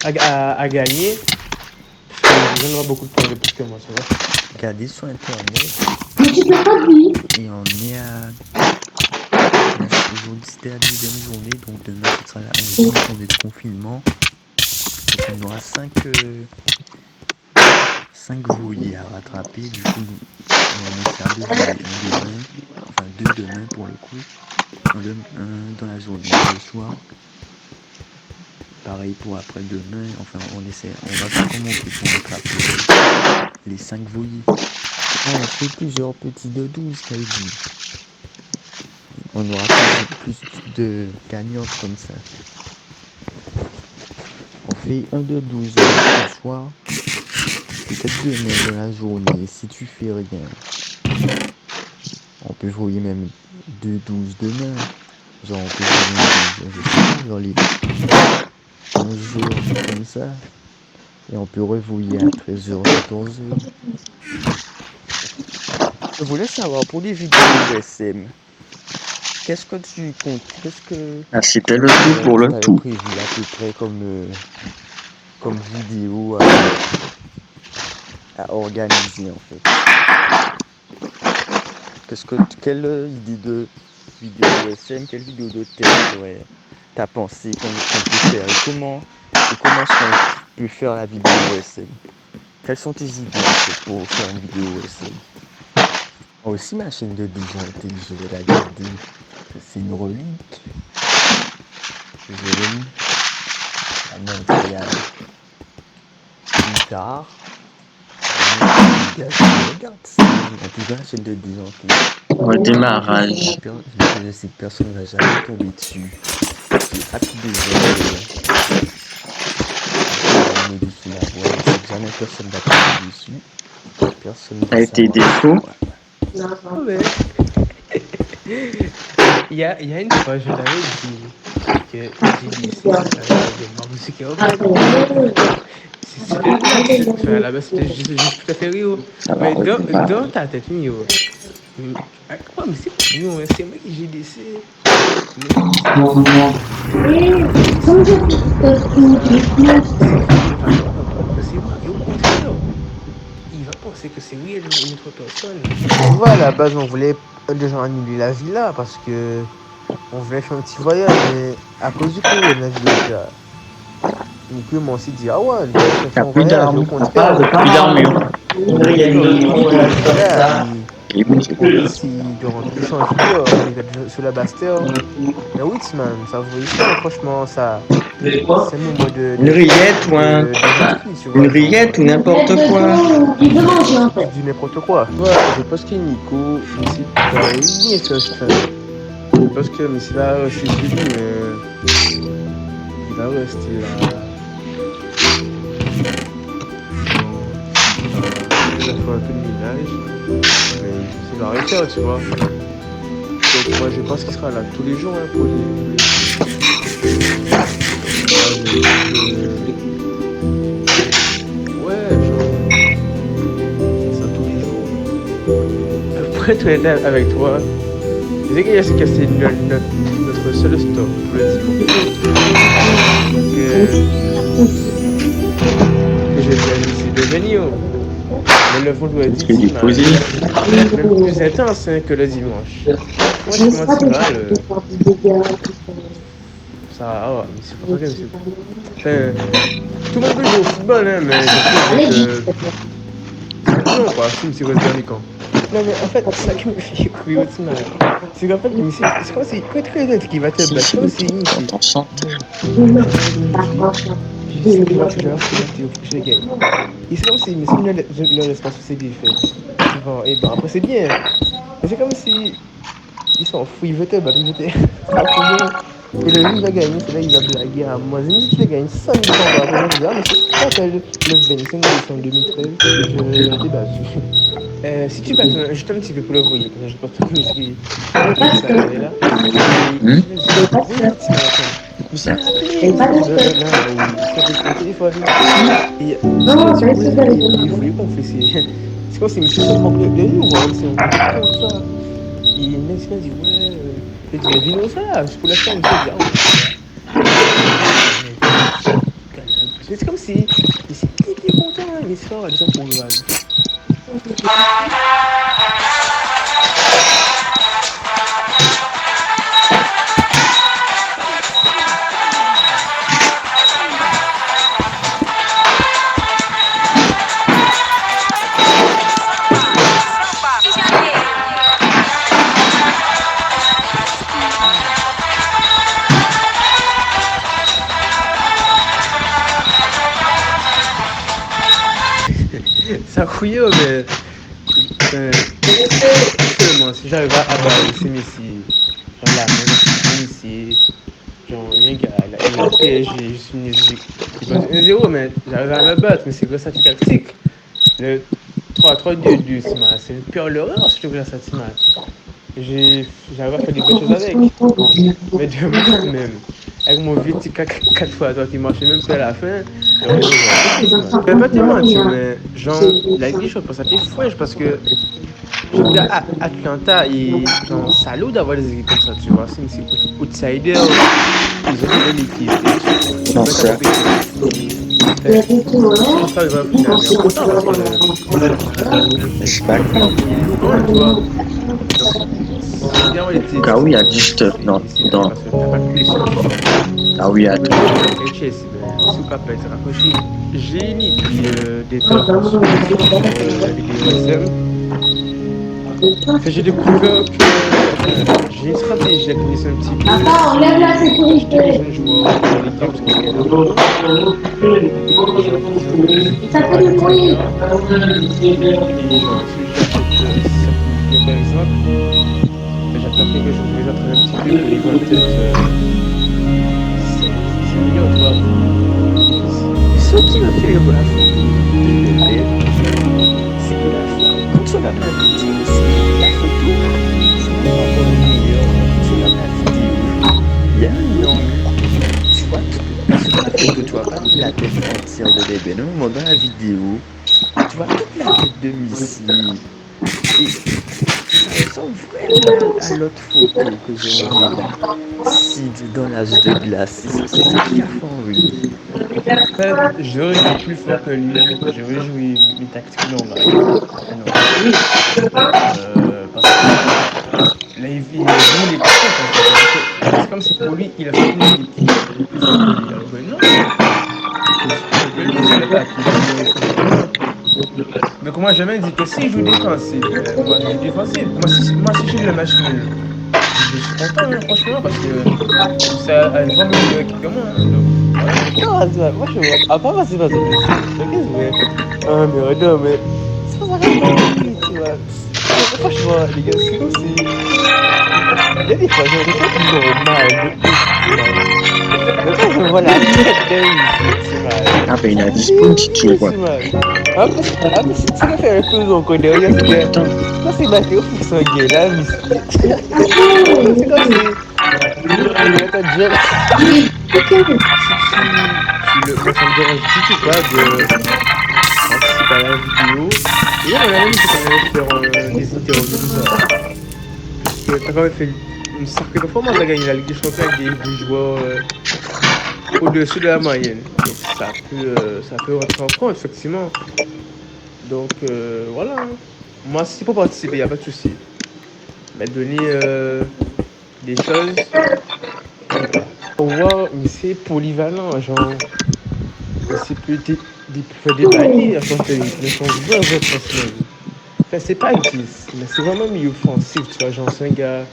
à gagner. Je viens beaucoup de points de plus que moi, c'est vrai. Regardez sur internet. Mais tu peux pas lui. Et on est à. Aujourd'hui, c'était la 10e journée, donc demain, ce sera la 11e journée de confinement. Donc on aura 5 voyés à rattraper. Du coup, on essaie de jouer un demain. Enfin, 2 demain pour le coup. Un dans la journée, le soir. Pareil pour après-demain, enfin on va faire comment on peut pour rattraper les 5 voyés. On fait plusieurs petits de 12 qu'elle dit. On aura plus de gagnantes comme ça. On fait un de 12 ce soir. Peut-être demain dans la journée si tu fais rien. On peut jouer même 2-12 demain. Genre on peut jouer 12, je sais pas, genre les 11 jours comme ça. Et on peut revoyer à 13h, 14h. Je voulais savoir pour les vidéos SM, qu'est-ce que tu comptes? Qu'est-ce que. Ah, c'était le tout pour le tout. Prévu à peu près comme vidéo à organiser en fait. Quelle idée de vidéo SM, quelle vidéo de thème t'as pensé qu'on peut faire et comment est-ce qu'on peut faire la vidéo SM? Quelles sont tes idées en fait, pour faire une vidéo SM? Aussi ma chaîne de Déjanté, je vais la garder. C'est une relique. Je vais la montrer plus tard. Regarde ça. En tout cas, la chaîne de Déjanté. Au démarrage. Je sais que personne ne va jamais tomber dessus. C'est rapide déjà. On modifie la voix. Je sais que jamais personne ne va tomber dessus. Personne ne va Ça a été défaut. Ouais. il y a une fois, je t'avais dit que j'ai dit, c'est ma musique est c'était une blague. Enfin, à la base, c'était juste tout à fait rire. Mais dans ta tête, Mio, quoi, mais c'est pas Mio, c'est moi qui j'ai décidé. Il va penser que c'est oui, une autre personne. On voit à la base, on voulait déjà annuler la villa parce que on voulait faire un petit voyage, mais à cause du coronavirus, moi aussi dit, ah ouais, on va faire un voyage, au contraire. Plus d'armure. Si durant tout le change vidéo, on est sur la Bastère. Mais oui, man, ça vous ça, franchement, ça. C'est mon mode de. Une rillette ou une rillette ou n'importe quoi. Du n'importe quoi. Ouais, je pense que Nico, ici, il est first fan. Je pense que Missy va rester suivi, mais. Il va rester là. Il va faire un peu de ménage. Mais il va arrêter, tu vois. Donc, moi, je pense qu'il sera là tous les jours hein, pour Ouais, genre. Ça tous les jours. Pour être honnête avec toi, je sais que c'est notre seul stop pour le que j'ai déjà essayé de venir. Mais le vendredi, c'est même plus intense hein, que le dimanche. Moi, je commence ça, ah, mais c'est pas vrai, enfin, tout le monde peut jouer au football, hein, mais je trouve que c'est non, quoi, c'est quoi ce dernier camp. Non, mais en fait, c'est ça qui me fait courir au final. C'est qu'en fait, c'est comme si, quand tu connais qui va te battre, c'est comme si. Je sais que moi, je vais je les gagne. Et c'est comme si, mais si le laisse pas sous ses défaites. Et ben après, c'est bien. Mais c'est comme si. Ils s'en foutent, ils veulent te battre, ils veulent te. Et le jour où il va gagner, c'est là qu'il va blaguer à moi. Si tu gagnes 100 000 francs, après, je vais dire, mais c'est pas le 25 décembre 2013 que je l'ai battu. Si tu bats, juste un petit peu pour le voyer, quand je porte tout ce qui est là. Mais c'est rappelé, il faut confesser. C'est comme si monsieur se moque de nous, c'est un peu comme ça. Il me dit, ouais, je dis, viens ça, je peux la faire, c'est comme si, il est content, il sort, ils sont pour le rage. Ça couillait, mais seulement si j'arrive à balancer Messi, genre là, Messi, genre il y a un gars là, il a PSG, je suis une 1-0, mais j'arrive à me battre, mais c'est grâce à cette tactique. Le 3-3-2, c'est une pure horreur, je trouve, grâce à cette match. J'arrive à faire des bonnes choses avec, mais de moi même. Avec mon vieux petit 4x3 qui marchait même plus à la fin. Je vais pas te mentir, mais genre, la vie, je pense que ça fait fouet parce que Atlanta, genre, salaud d'avoir des équipes comme ça, tu vois. C'est une outsider, ils ont fait l'équipe. Non, c'est Kawi a du stuff dans. Kawi a tout. J'ai mis des temps sur la vidéo SM. J'ai découvert que j'ai une stratégie, je la connaissais un petit peu. Papa, enlève la sécurité. Ça fait du bruit. J'attends quelque chose, mais j'attends un petit peu que les voix peut-être. C'est mignon, tu vois. Ce qui m'a fait la photo de bébé, c'est que la photo, quand on a pris la photo, c'est pas pour le meilleur, quand on a et que tu vois pas la tête entière de bébé. À un moment dans la vidéo, tu vois toute la tête de Missy. Et ça ressemble vraiment à l'autre photo que j'ai envoyée là. Sid dans l'âge de glace. C'est ça qui a fait en rire. En fait, j'aurais été plus fort que lui, j'aurais joué mes tactiques normales. Parce que là, il voulait pas contre, en fait. C'est comme si pour lui, il a fait une équipe qui est plus forte que lui. Alors que non, plus fort que lui, c'est le gars qui est plus. Donc moi, j'ai jamais dit que si je joue défensif, moi je joue défensif. Moi, si je joue le match nul, je suis content, hein, franchement, parce que ça a une vraiment meilleure équipe que moi. Hein, donc, voilà. Non, moi je vois. À part passer par ce mais. Ah, mais non, mais. Ça va tu vois. Franchement, les gars, c'est comme si. Il y a des fois, j'ai toujours mal. Mais quand je vois la tête c'est mal. Ah ben il a disparu, tu vois. C'est mal. En plus, si tu veux faire un peu encore derrière, c'est que. Quand c'est marqué au foot sanguin, là, mais c'est comme si. Moi, ça me dérange du tout pas de participer à la vidéo. Et on a même dit qu'on allait faire des interviews, tout ça. Parce que t'as quand même fait une sacrée performance, t'as gagné la Ligue des Champions avec des joueurs au-dessus de la moyenne. Donc ça peut rentrer en compte, effectivement. Donc voilà. Moi, si c'est pour participer, il n'y a pas de souci. Mais donner des choses, pour voir, mais c'est polyvalent, genre. C'est peut faire des paliers à chanter, mais son joueur offensif. Enfin, c'est pas 10, mais c'est vraiment milieu offensif, tu vois. Genre, c'est un gars.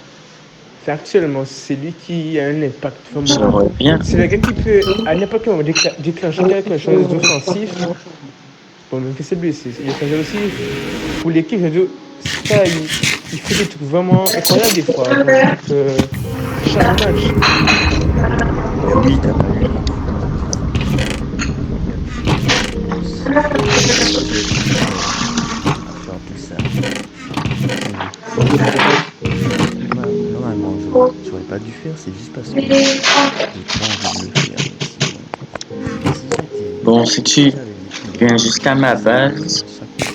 Fait, actuellement, c'est lui qui a un impact vraiment. J'aimerais bien. C'est le gars qui peut, à n'importe quel moment, déclencher quelque chose d'offensif. Bon, même que c'est blessé. Il a aussi pour l'équipe, ça, il fait des trucs vraiment incroyables des fois. Donc, chaque match. Mais oui, t'as pas eu. Faire tout ça. Normalement, j'aurais pas dû faire, c'est juste parce que j'ai pas envie de le faire. Bon, si tu viens jusqu'à ma base,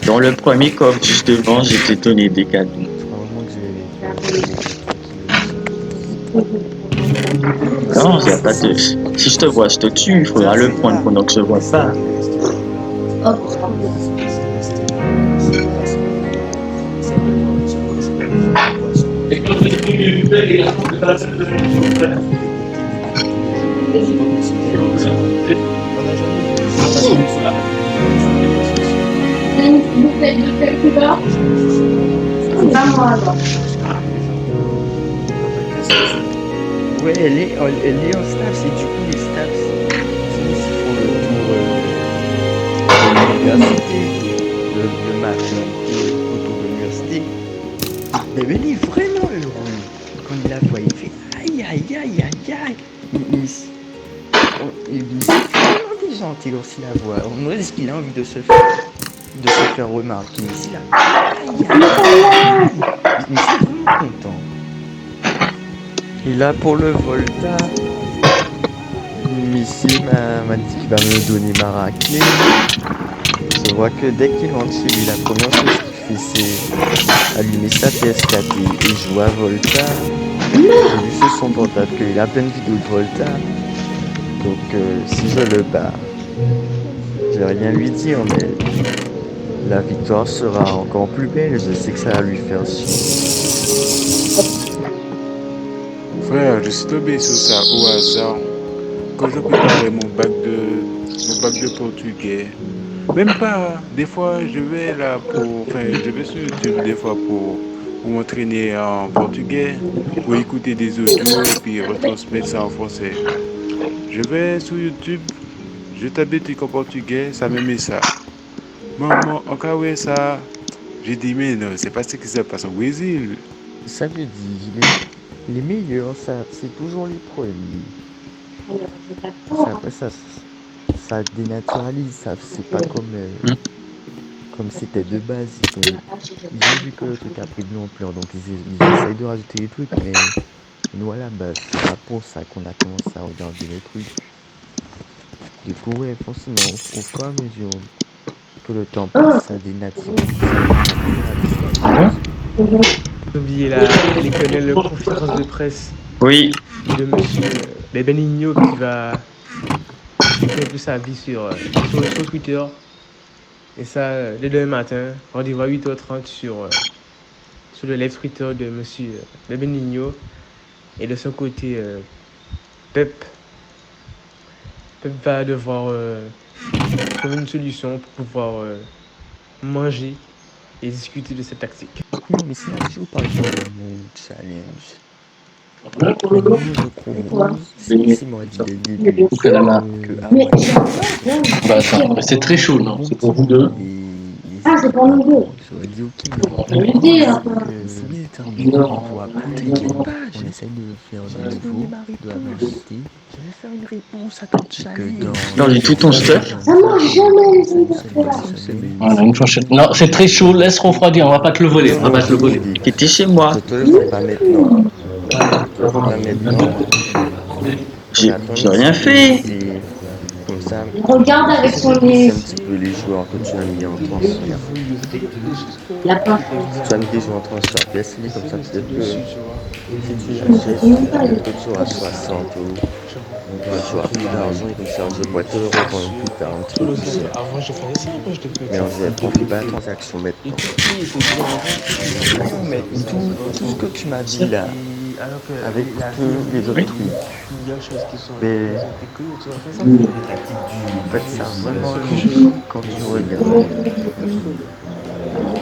dans le premier coffre juste devant, je t'ai donné des cadeaux. Non, il n'y a pas de... Si je te vois, je te tue, il faudra le prendre pendant que je ne vois pas. Ouais, elle est en Staps et du coup les Staps font le tour de l'université, le matin autour de l'université. Mais elle est vraiment heureux quand il la voit, il fait aïe aïe aïe aïe aïe. Il est vraiment des gentil lorsqu'il la voit. On aurait dit qu'il a envie de se faire remarquer. Mais s'il a aïe aïe aïe, il est vraiment content. Et là pour le Volta, Missy m'a dit qu'il va me donner ma raclée. Je vois que dès qu'il rentre chez lui, la première chose qu'il fait c'est allumer sa PS4 et jouer à Volta. J'ai vu sur son portable qu'il a plein de vidéos de Volta. Donc si je le bats, je vais rien lui dire, mais la victoire sera encore plus belle. Je sais que ça va lui faire chier. Frère, je suis tombé sur ça au hasard quand je préparais mon bac de portugais. Même pas, des fois je vais je vais sur YouTube des fois pour m'entraîner en portugais, pour écouter des audios et puis retransmettre ça en français. Je vais sur YouTube, je tape des trucs en portugais, ça me met ça. Maman, encore ouais ça. J'ai dit mais non, c'est pas ce qui se passe au Brésil. Ça veut dire, les meilleurs, c'est toujours les premiers. Après ça dénaturalise, c'est pas comme c'était de base. Ils ont vu que le truc a pris de l'ampleur, donc ils essayent de rajouter des trucs, mais nous à la base, c'est pas pour ça qu'on a commencé à regarder les trucs. Du coup, ouais, forcément, au fur et à mesure que le temps passe, ça dénature. J'ai oublié les connaître, la conférence de presse Oui. de monsieur Benigno qui va expliquer un peu sa vie sur Twitter. Et ça, le demain matin, rendez-vous à 8h30 sur le live Twitter de monsieur Benigno. Et de son côté, Pep va devoir trouver une solution pour pouvoir manger et discuter de cette tactique. Non, mais c'est un jour par jour mon challenge. Moi, je propose, c'est moi dit dès le début, que Bah attends, c'est très chaud, non? C'est pour vous deux. Ah, c'est pour nous deux. j'aurais dit ok, L'idée, que vous voulez être un niveau à côté, on essaye de faire un niveau de la majorité. Je vais faire une réponse à ton challenge. Non, j'ai tout ton stuff. Ça marche jamais les trucs. Voilà, une fourchette. Non, c'est très chaud, laisse refroidir, on va pas te le voler, on va pas te le voler. T'étais chez moi. Je te le vends pas maintenant. Je te le vends pas maintenant. J'ai rien fait. Et comme ça, Regarde avec son c'est nez. un petit peu les joueurs que tu as mis en transfert. La pas. Tu as mis des joueurs en transfert. Laisse-les comme ça, peut-être que si tu achètes, peut-être que tu auras 60 euros. Tu auras plus d'argent et comme ça, je pourrais te le revendre plus tard un petit peu plus cher. Avant, je faisais ça, moi, je devais Mais on fait pas la transaction maintenant. Non, mais tout ce que tu m'as dit là, avec tous les autres trucs, mais en fait, ça vraiment quand tu regardes,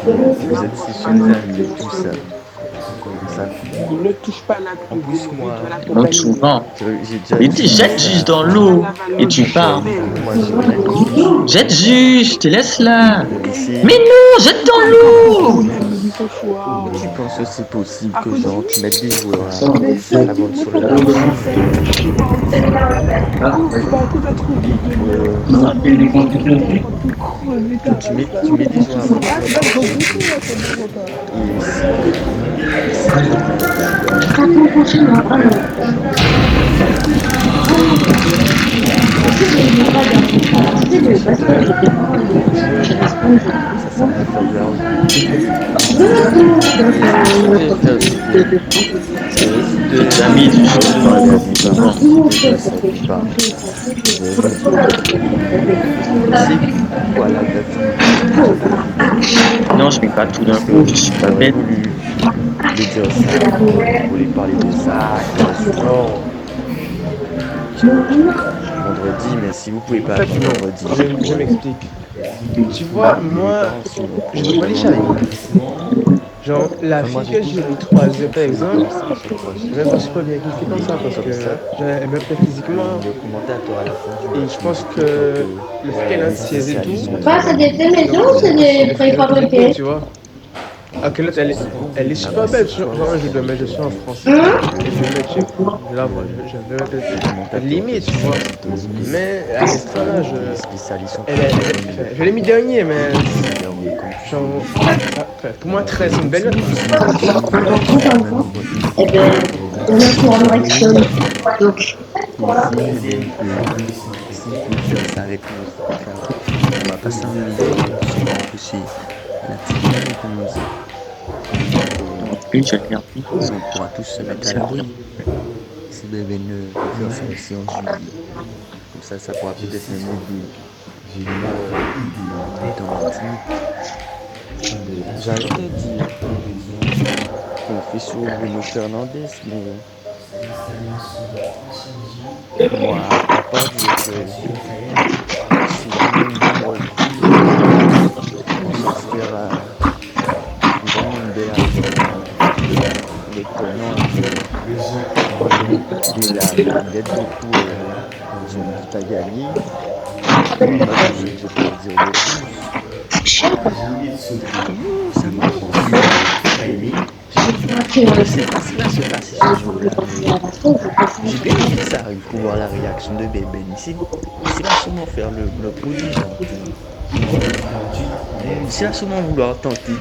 vous êtes si chers amis, tout ça. Ça. Ne touche pas la En plus, moi, Donc souvent. j'ai déjà Mais tu jettes juste dans l'eau et tu pars. Moi, j'ai rien compris. Jette juste, je te laisse là. Mais non, jette dans l'eau. Tu penses que c'est possible que genre tu mettes des joueurs à la vente sur le marché? Tu mets des joueurs à vente sur Amis, non, je mets pas tout d'un coup, je suis pas bête. de dire ça, vous voulez parler de ça, vendredi, mais si vous pouvez pas attendre vendredi, je m'explique. Tu vois, moi, je veux pas les charrier. Genre, la fille que j'ai eu 3 heures, par exemple, je me suis pas bien kiffé comme ça parce que elle me plaît physiquement. Et je pense que le fait qu'elle a anxieuse et tout. Pas, c'est des faits maison ou c'est des préfabriqués? Tu vois. Ah, que l'autre, elle est super belle. Genre, je dois mettre dessus en français. Et je vais mettre là, je limite, tu vois. Mais à ce stade-là, je l'ai mis dernier, mais. Genre, pour moi, 13, c'est une belle note. Eh ben, on a pour un direction. Donc. on va pas s'ennuyer, on va empêcher la petite de commencer. On pourra tous se mettre à l'abri. Si bébé ne faire ça aussi en juillet. Comme ça pourra peut-être même aider dans Martinique. J'allais te dire qu'on fait sur Bruno Fernandez, mais moi, à part dire que si vraiment une bonne on sortira vraiment une belle affaire les prenants de la dette beaucoup son but à gagner. Je ne peux pas dire de plus. Ça m'a je sais pas ce qui va se passer ce jour-là. J'ai bien envie que ça arrive pour voir la réaction de Beben ici. Il va sûrement faire le prodige. Il va sûrement vouloir tenter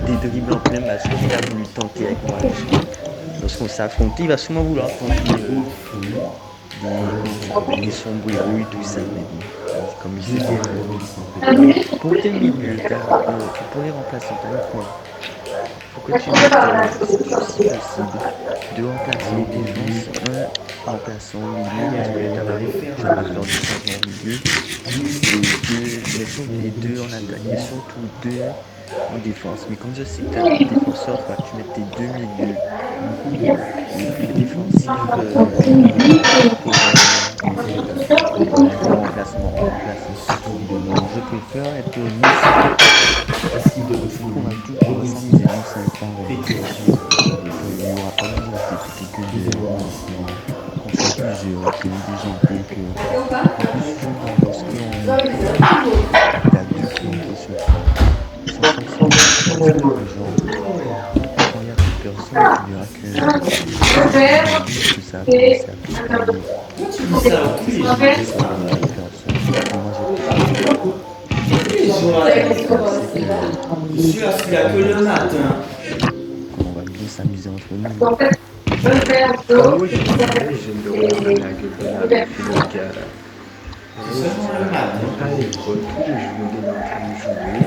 des dribbles en plein match comme il a voulu tenter avec moi. Lorsqu'on s'est affronté, il va sûrement vouloir tenter des sombreros et tout ça, mais bon, comme je disais, pour tes milieux, pour les remplaçants, t'as le quoi? Faut que tu mettes, si possible, 2 remplaçants en défense, 1 remplaçant au milieu, parce que t'as jamais faire du changement au milieu, et 2 en attaque, et surtout 2 en défense. Mais comme je sais que t'as des défenseurs, il faut que tu mettes tes 2 milieux les plus défensifs pour remplacement. Donc je préfère être Nice. On va tout s'amuser nous 5 ans. Il n'y aura pas besoin de répéter que des qu'on soit plusieurs, que des gens que lorsqu'on a 2 qui on peut se faire sans forcément les gens. Quand il n'y a plus personne, tu verras que ça a commencé à plus parler. On va bien s'amuser entre nous. Oui, j'aime de regarder la gueule de la gars. À l'école, tous les jours, il est en train de jouer.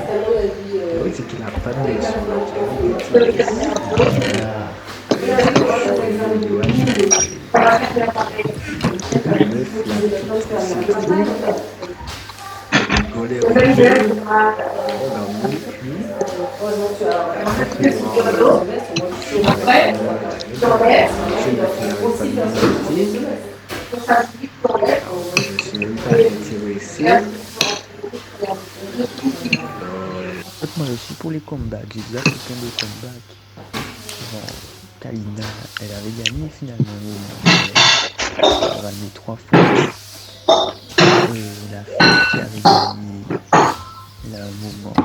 Oui, c'est qu'il n'a pas de leçon. Moi aussi pour les comebacks, j'ai déjà fait plein de comebacks. Genre, Kalina, elle avait gagné finalement. Elle a gagné 3 fois. La fille qui avait gagné, elle a un moment.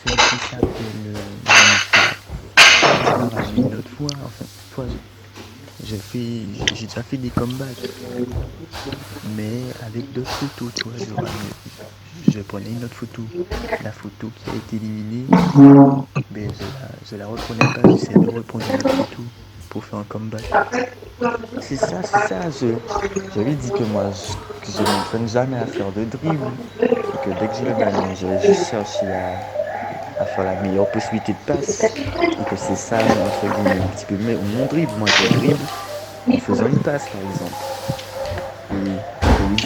Celle qui s'appelle elle a gagné une autre fois. Enfin, toi, j'ai déjà fait des comebacks. Mais avec d'autres photos, tu vois, je prenais une autre photo. La photo qui a été éliminée, mais je la reprenais pas, j'essaie de reprendre une autre photo pour faire un comeback. C'est ça, je lui dis que moi, je ne m'entraîne jamais à faire de dribble, et que dès que j'ai le ballon, je vais juste chercher à faire la meilleure possibilité de passe, et que c'est ça, entre guillemets, un petit peu mon dribble. Moi, je dribble en faisant une passe, par exemple.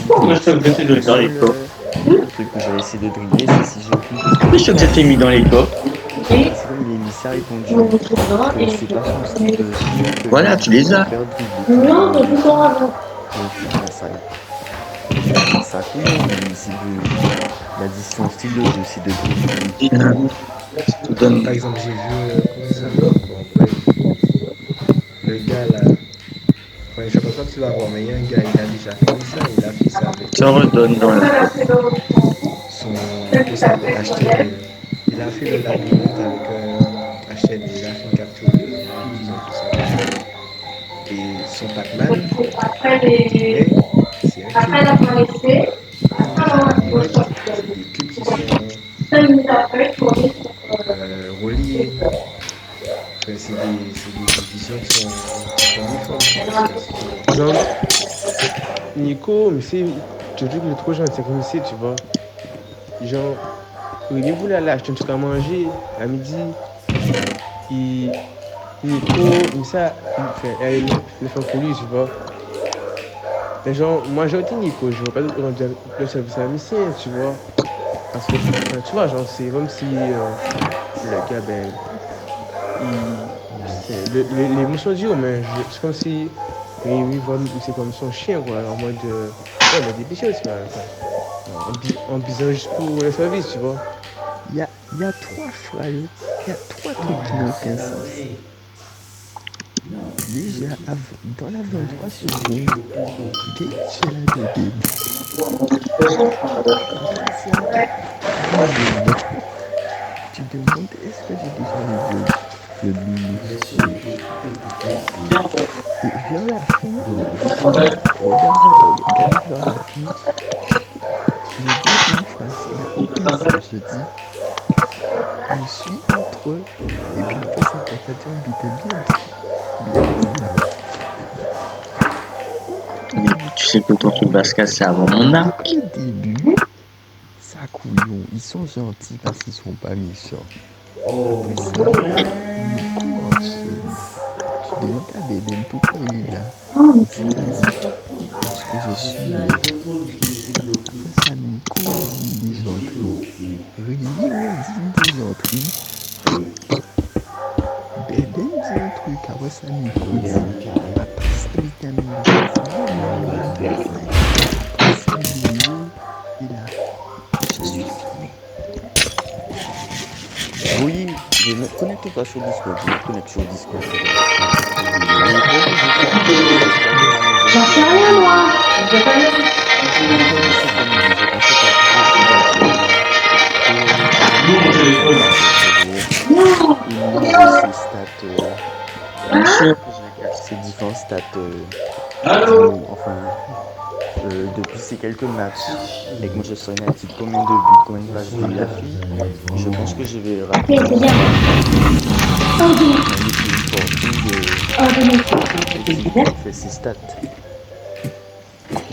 Pourquoi je trouve que c'est dans les coffres? Le truc que j'avais essayé de dribbler, c'est si je clique. Pourquoi je trouve que c'était mis dans les coffres? C'est comme il est mis ça répondu. C'est pas son style de jeu. Voilà, tu les as. Non, mais tout en avant. Ça tout le monde, il dit son style de jeu, c'est de dribbler. Par exemple, j'ai vu, comment ça s'appelle? Le gars là. Ouais, je sais pas si tu vas voir, mais il y a un gars, il a déjà fait ça, il a fait ça avec Ça redonne dans le son HTML. Il a fait le labyrinthe avec HTML, il a fait une capture de disons tout ça. Et son Pac-Man, c'est un cube. Des cubes qui sont reliés. Enfin, c'est des divisions qui sont uniformes. Genre, Nico, mais c'est. Tu dis que le trop gentil, c'est comme ici, tu vois. Genre, il voulait aller acheter un truc à manger à midi. Nico, mais ça, il le fait pour lui, tu vois. Mais genre, moi j'ai dit Nico, je veux pas rendre le service à mission, tu vois. Parce que, tu vois, genre, c'est comme si le gars, ben. L'émotion du haut, mais c'est comme si. C'est comme son chien, quoi, en mode. Ouais, mais dépêché aussi, en bisant juste pour le service, tu vois. Il y a 3 phrases, il y a 3 trucs qui n'ont aucun sens. Déjà, dans la 23 secondes, dès que tu l'as bébé, tu demandes est-ce que j'ai déjà le mini. Et vers la fin, regarde vers la fin, je dis une phrase, il n'a aucun sens, je dis je suis entre eux, et puis après ça, t'as dit on bitait bien. sais que ton truc va se casser avant mon âme. Au début, ça couillon, ils sont gentils parce qu'ils sont pas méchants. Après ça, ils courent dessus. Tu demandes à bébé pourquoi il est là. Il dit parce que je suis là. Après ça, nous court, dit des gentils. Rudy, on dit des gentils. Bébé dit un truc, après ça, nous court. Après ça, vitamine D. Après ça, vidéo, il a. Je suis filmé. Oui, je me connecte pas sur Discord, je me connecte sur Discord. J'en sais rien, moi. Je vais pas le Ces différents stats, depuis ces quelques matchs, avec Manchester United, combien de buts, combien de passes il a fait, je pense que je vais rater. Fait ses stats.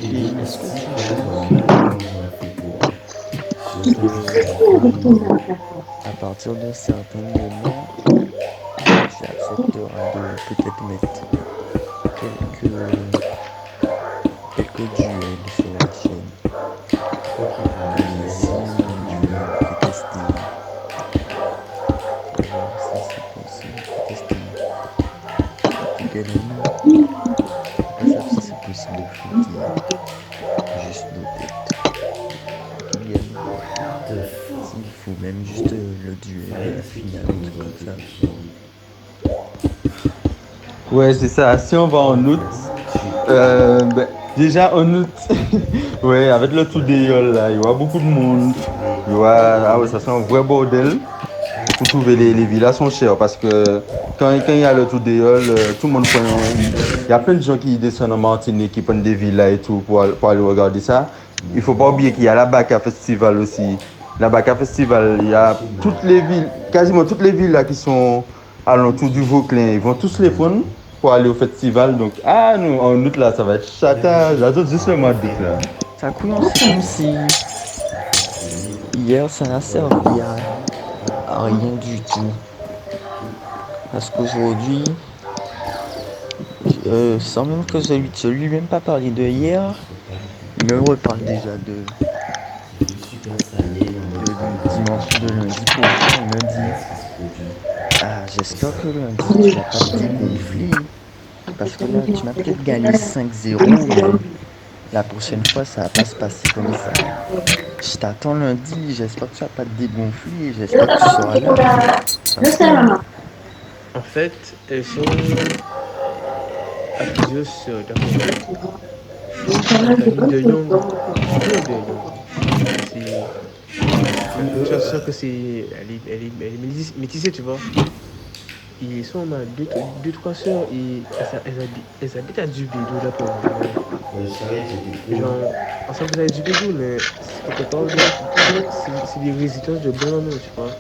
Et est-ce que à partir d'un certain moment, j'accepterai de peut-être mettre quelques duels sur la chaîne. Allez-y, je vais tester. Pour voir si c'est possible de tester. Également, pas savoir si c'est possible de fouiller juste nos têtes. Également, s'il faut même juste le duel et la finale, un truc comme ça. Ouais, c'est ça. Si on va en août, déjà en août, ouais, avec le tour des Yoles, là, il y aura beaucoup de monde. Il y aura, ah ouais, ça sera un vrai bordel. Pour trouver les villas sont chères parce que quand il y a le tour des Yoles, tout le monde prend. Il y a plein de gens qui descendent en Martinique, qui prennent des villas et tout pour aller regarder ça. Il ne faut pas oublier qu'il y a la Baka Festival aussi. La Baka Festival, il y a toutes les villes, quasiment toutes les villes là qui sont alentour du Vauclin, ils vont tous les prendre pour aller au festival. Donc, nous, en août là, ça va être chata. J'adore juste le mois d'août là. Ça coule, c'est comme si hier ça n'a servi à rien du tout. Parce qu'aujourd'hui, sans même que je lui même pas parler de hier, il me reparle déjà de dimanche, de lundi prochain. Il me dit j'espère que lundi tu vas pas te dégonfler. Parce que là, tu m'as peut-être gagné 5-0, mais la prochaine fois, ça va pas se passer comme ça. Je t'attends lundi, j'espère que tu vas pas te dégonfler, j'espère que tu seras là. En fait, elles sont à plusieurs sœurs, d'accord. La famille de Young, c'est sûr que c'est, elle est métissée, tu vois. Ils sont deux, trois sœurs et elles habitent à Dubédou là pour genre, ensemble elles habitent à Dubédou, mais c'est quelque part, c'est des résidences de Bonano, tu vois.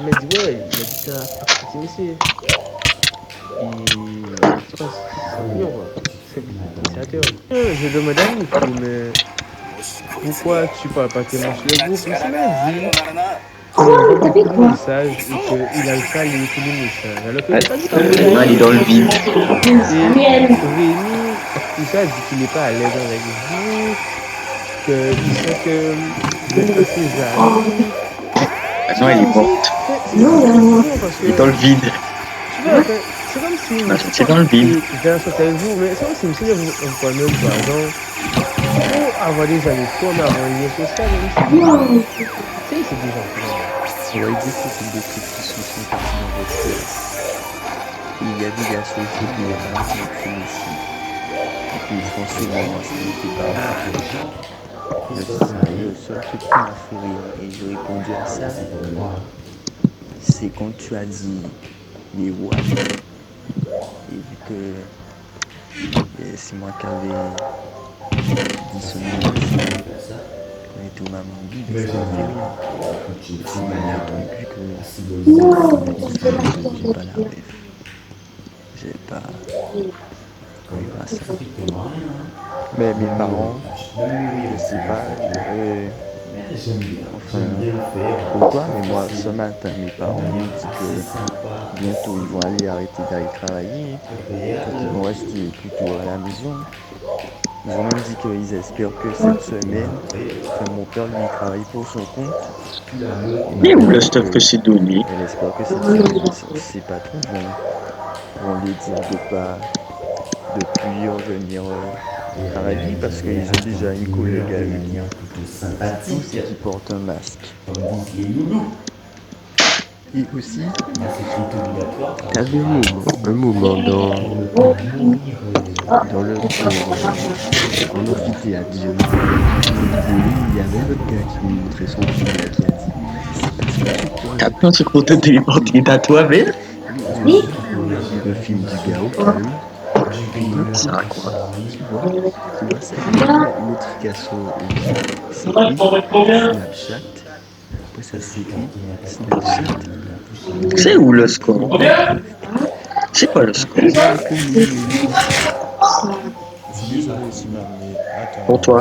Il m'a dit, ouais, il habite à Timissé. Et tu vois, c'est mignon, quoi. C'est attirant. Je demandais à Nico, mais pourquoi tu parles pas tellement sur le groupe? Il m'a dit qu'il envoie beaucoup de messages et qu'il n'arrive pas à lire tous les messages. Alors que Il est dans le vide. Et Rémi, il s'est dit qu'il n'est pas à l'aise avec vous, qu'il sent que vous êtes ses amis. Non, elle est morte. Il est dans le vide. Tu vois, c'est comme si... C'est dans le vide. Dans ce tel jour, mais c'est comme si vous parle même pas. Donc, pour avoir des amis, pour avoir un lien social, c'est des gens. On va dire que c'est des trucs qui sont partis dans votre tête. Il y a des garçons qui sont aussi. Et puis franchement, moi, je ne fais pas le seul truc qui m'a fait rire, et j'ai répondu à ça, c'est quand tu as dit les rois. Et vu que c'est moi qui avais dit son nom, on était au Mamambi, mais ça m'a fait rire. C'est mal attendu que j'ai pas la rêve. J'ai pas ça. Mais mes parents, je sais pas, enfin, pour toi, mais moi, ce matin, mes parents m'ont dit que bientôt ils vont aller arrêter d'aller travailler, qu'ils vont rester plutôt à la maison. Ils ont même dit qu'ils espèrent que cette semaine, enfin, mon père lui travaille pour son compte. Mais où le stuff que c'est donné? Elle espère que cette semaine, ses patrons vont lui dire de plus revenir travailler parce qu'ils ont déjà une collègue à eux tous et qui porte un masque. Et aussi, t'avais un moment dans le cours en amphithéâtre, il y avait un gars qui me montrait son film là, qui a dit c'est parce que tu crois T'as peur pour te téléporter à toi-même? oui, le film du gars au calme. Ça quoi? Tu vois, ça fait une notification c'est Snapchat. Après ça s'écrit Snapchat. C'est où le score? C'est quoi le score? Désolé, Simon, mais attends. Pour toi?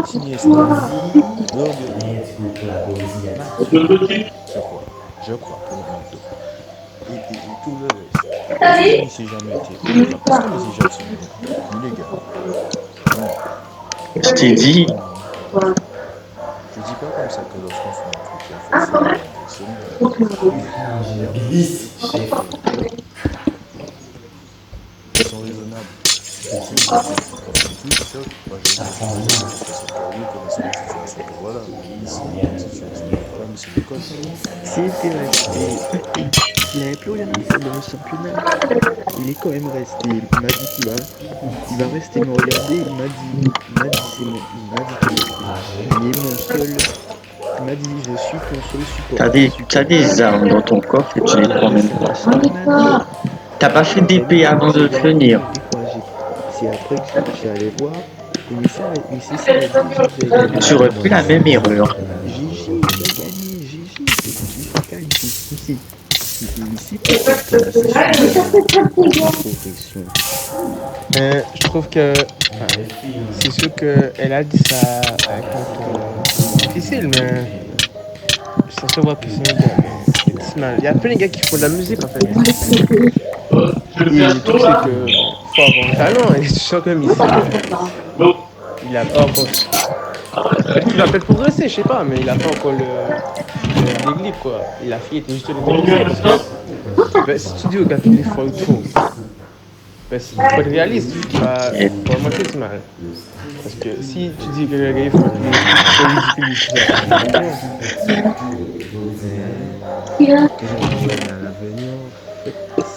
Siniestra. Non, je crois, pour Ronaldo. Et tout le reste. Il ne s'est jamais été. Parce que les Égyptiens sont illégaux. Je t'ai dit. Je dis pas comme ça que lorsqu'on fait un truc, ils sont raisonnables. Voilà, s'il était resté, il n'avait plus rien à faire dans le championnat. Il est quand même resté. Il m'a dit qu'il va rester me regarder. Il m'a dit il est mon seul. Il m'a dit je suis ton seul support. T'as des armes dans ton coffre et tu les prends même pas. T'as pas fait d'épée avant de venir. C'est après que je suis allé voir. Mais c'est ça, Tu refais la même erreur. Gigi, il a gagné. Gigi, c'est calme ici. Ici, progression. Je trouve que c'est sûr qu'elle a dit ça avec un ton difficile, mais ça se voit que c'est un gars. Il y a plein de gars qui font de la musique en fait. Et le truc c'est que faut avoir un talent et tu sens que il a pas encore. Il va peut-être progresser, je sais pas, mais il a pas encore le déclic quoi. Et la fille était juste le déclic. Si tu dis au gars qu'il faut le tout. Ben, il faut être réaliste, il faut pas manquer de mal. Parce que si tu dis que le gars il faut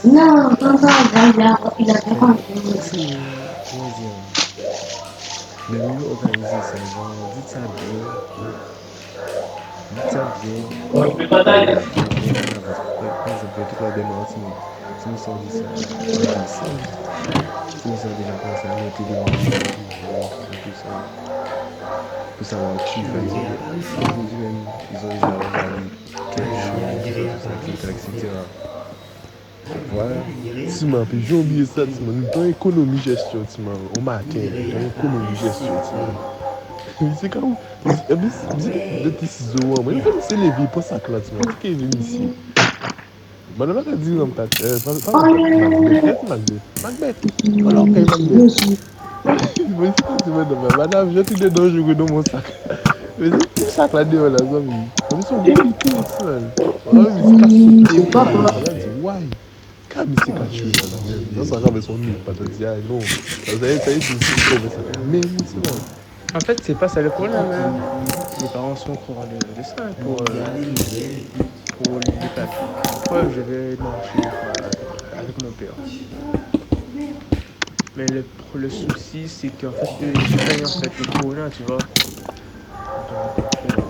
non, il a vraiment. Le mieux organisé, c'est genre, dites ça bien. On peut pas tailler. Par exemple, toute la démarche, si nous sommes dit ça, si nous sommes déjà commencé à noter des marches, pour savoir qui va dire. Ils ont déjà regardé quel chose, etc. Voilà. Simon, puis j'ai oublié ça, Simon. Dans l'économie gestion, Simon. Au matin, dans l'économie gestion, Simon. C'est comme. De tes ciseaux, moi. C'est levé pour ça, là, Simon. Tu es venu ici. Je ne vais pas dire comme ça. Macbeth. Alors, quand Macbeth. Madame, je suis dedans, je dans mon sac. Mais c'est tout sac là-dedans, là, ils sont compliqués, Simon. C'est pas pour why? Quand c'est pas tué, là, ça va son nez, pas te dire, non. Ça y est, mais c'est bon. En fait, c'est pas ça le problème. Hein. Les parents sont au courant de ça pour les papiers. Preuve, je vais marcher avec mon père. Mais le souci, c'est qu'en fait, j'ai failli en fait le corona, tu vois. Donc,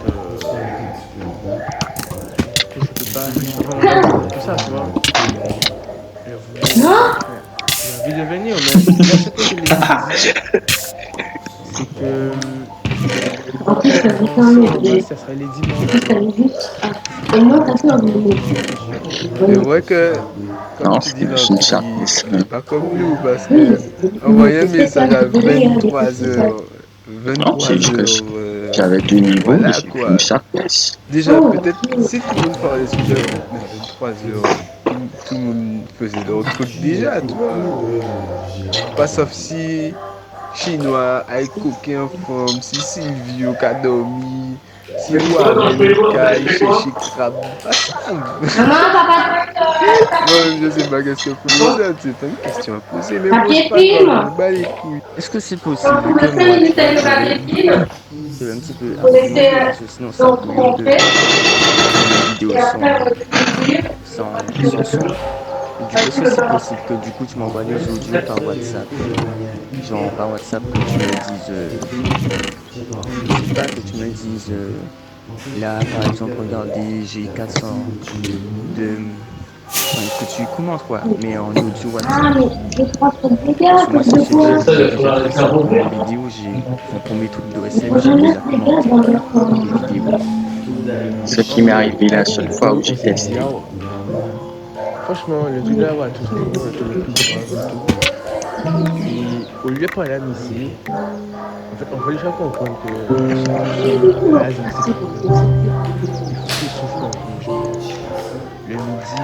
je peux pas vraiment tout ça, tu vois. J'ai envie de venir, mais ce que je l'ai dit, c'est que En plus, ça fait quand même. ça serait les dimanches. Et moi, t'as fait un C'est vrai que comme Non, tu dis, je ne chatte l'ampli, ça. c'est pas comme nous, parce que envoyer un message à 23h, Non, c'est juste que 23h, j'avais du niveau, mais voilà j'ai pris quoi. une chatte. Déjà, peut-être si tout le monde parlait sur le groupe, mais 23h, tout le monde faisait leur truc déjà, tu vois. Pas sauf si Chinois a coqué en forme, si Silvio a dormi, si Warren a cherché crabe. Pas ça. Moi, je sais pas qu'est-ce que faut me dire, c'est pas une question à poser, mais pose pas grave, je bats les couilles. Est-ce que c'est possible que moi, tu vois, je vais un petit peu influencer, parce que sinon ça brûle de mes vidéos sans son. Et du coup, est-ce que c'est possible que du coup tu m'envoies les audios par WhatsApp? Genre par WhatsApp que tu me dises, je sais pas, que tu me dises, là par exemple, regardez, j'ai 400 de... Enfin, que tu commences quoi, mais en audio WhatsApp. Parce que moi, c'est ce que j'ai déjà fait ça pour mes vidéos, enfin, pour mes trucs d'OSM, j'ai déjà commenté des vidéos. Ce qui m'est arrivé la seule fois où j'ai testé. Franchement, le truc de la voiture, c'est vraiment le truc le plus grave et tout. Et au lieu de parler à Missy, en fait, on va lui faire comprendre que là, c'est pas comme il faut qu'il souffle un peu, genre. Le midi,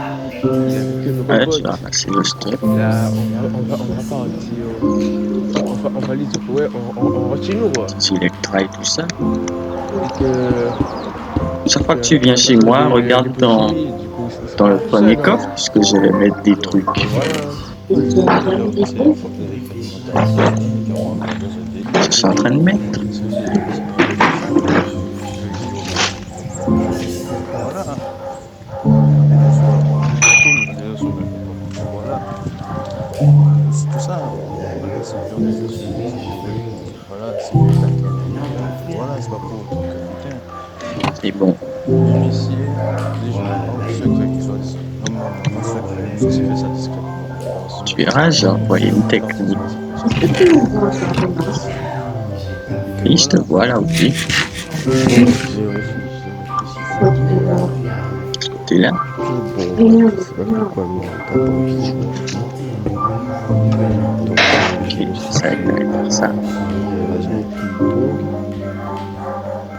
il est avec nos Ouais, potes. tu vas passer le step. Là, on va partir. On va lui dire que ouais, on retire nous quoi. Si Electra et tout ça. Et que. Chaque fois que tu viens chez moi, regarde dans le premier coffre, puisque je vais mettre des trucs. Je suis en train de mettre. Voilà. C'est tout ça. Voilà, c'est voilà, c'est pas pour autant que putain. C'est bon. Même ici, les gens ont secret qui soit dit. Normalement, secret, faut faire ça discrètement. Tu verras, j'ai envoyé une technique. Et je te vois là aussi. T'es là? Bon, je sais pas pourquoi, mais t'as pas envie de jouer. Ok, je savais que t'allais faire ça. Je mets plutôt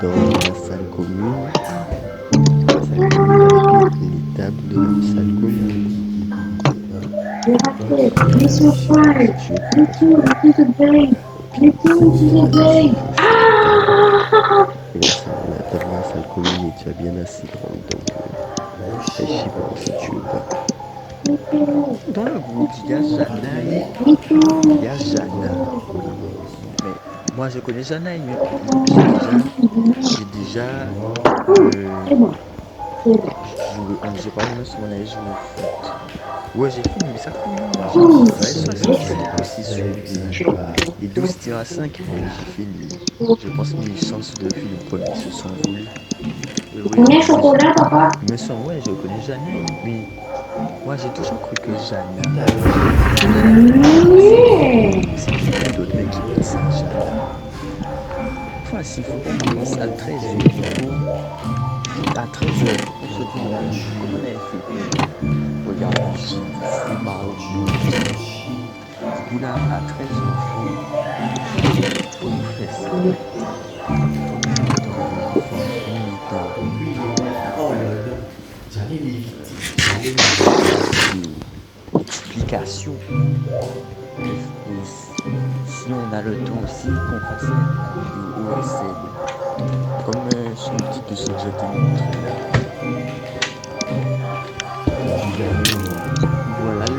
dans la salle commune. Avec les tables de la salle commune. Et là, la table de la salle commune est déjà bien assez grande, donc je sais pas si tu veux pas. Dans le groupe, il y a Janaï. Il y a Jana. Mais moi, je connais Janaï, mais j'ai déjà j'ai pas le si on avait joué au foot. Ouais, j'ai fini, mais ça fait longtemps. Ouais, aussi sur les 12 tirs à 5, j'ai fini. Je pense que mes chances de faire le premier se sont volées. Combien de chocolat, papa? Il me semble, ouais, je connais Jana, mais moi j'ai toujours cru que Jana. C'est quelqu'un d'autre, mec, qui dit ça, Jana. Enfin, s'il faut qu'on commence à 13h, à 13h, on se dit, comment elle fait? Regarde, c'est marrant. Du coup, là, à 13h, faut nous faire ça. Explication. Si on a le temps aussi, qu'on fasse une vidéo OSL. Comme sur le petit dessin que j'ai été montré là. Voilà le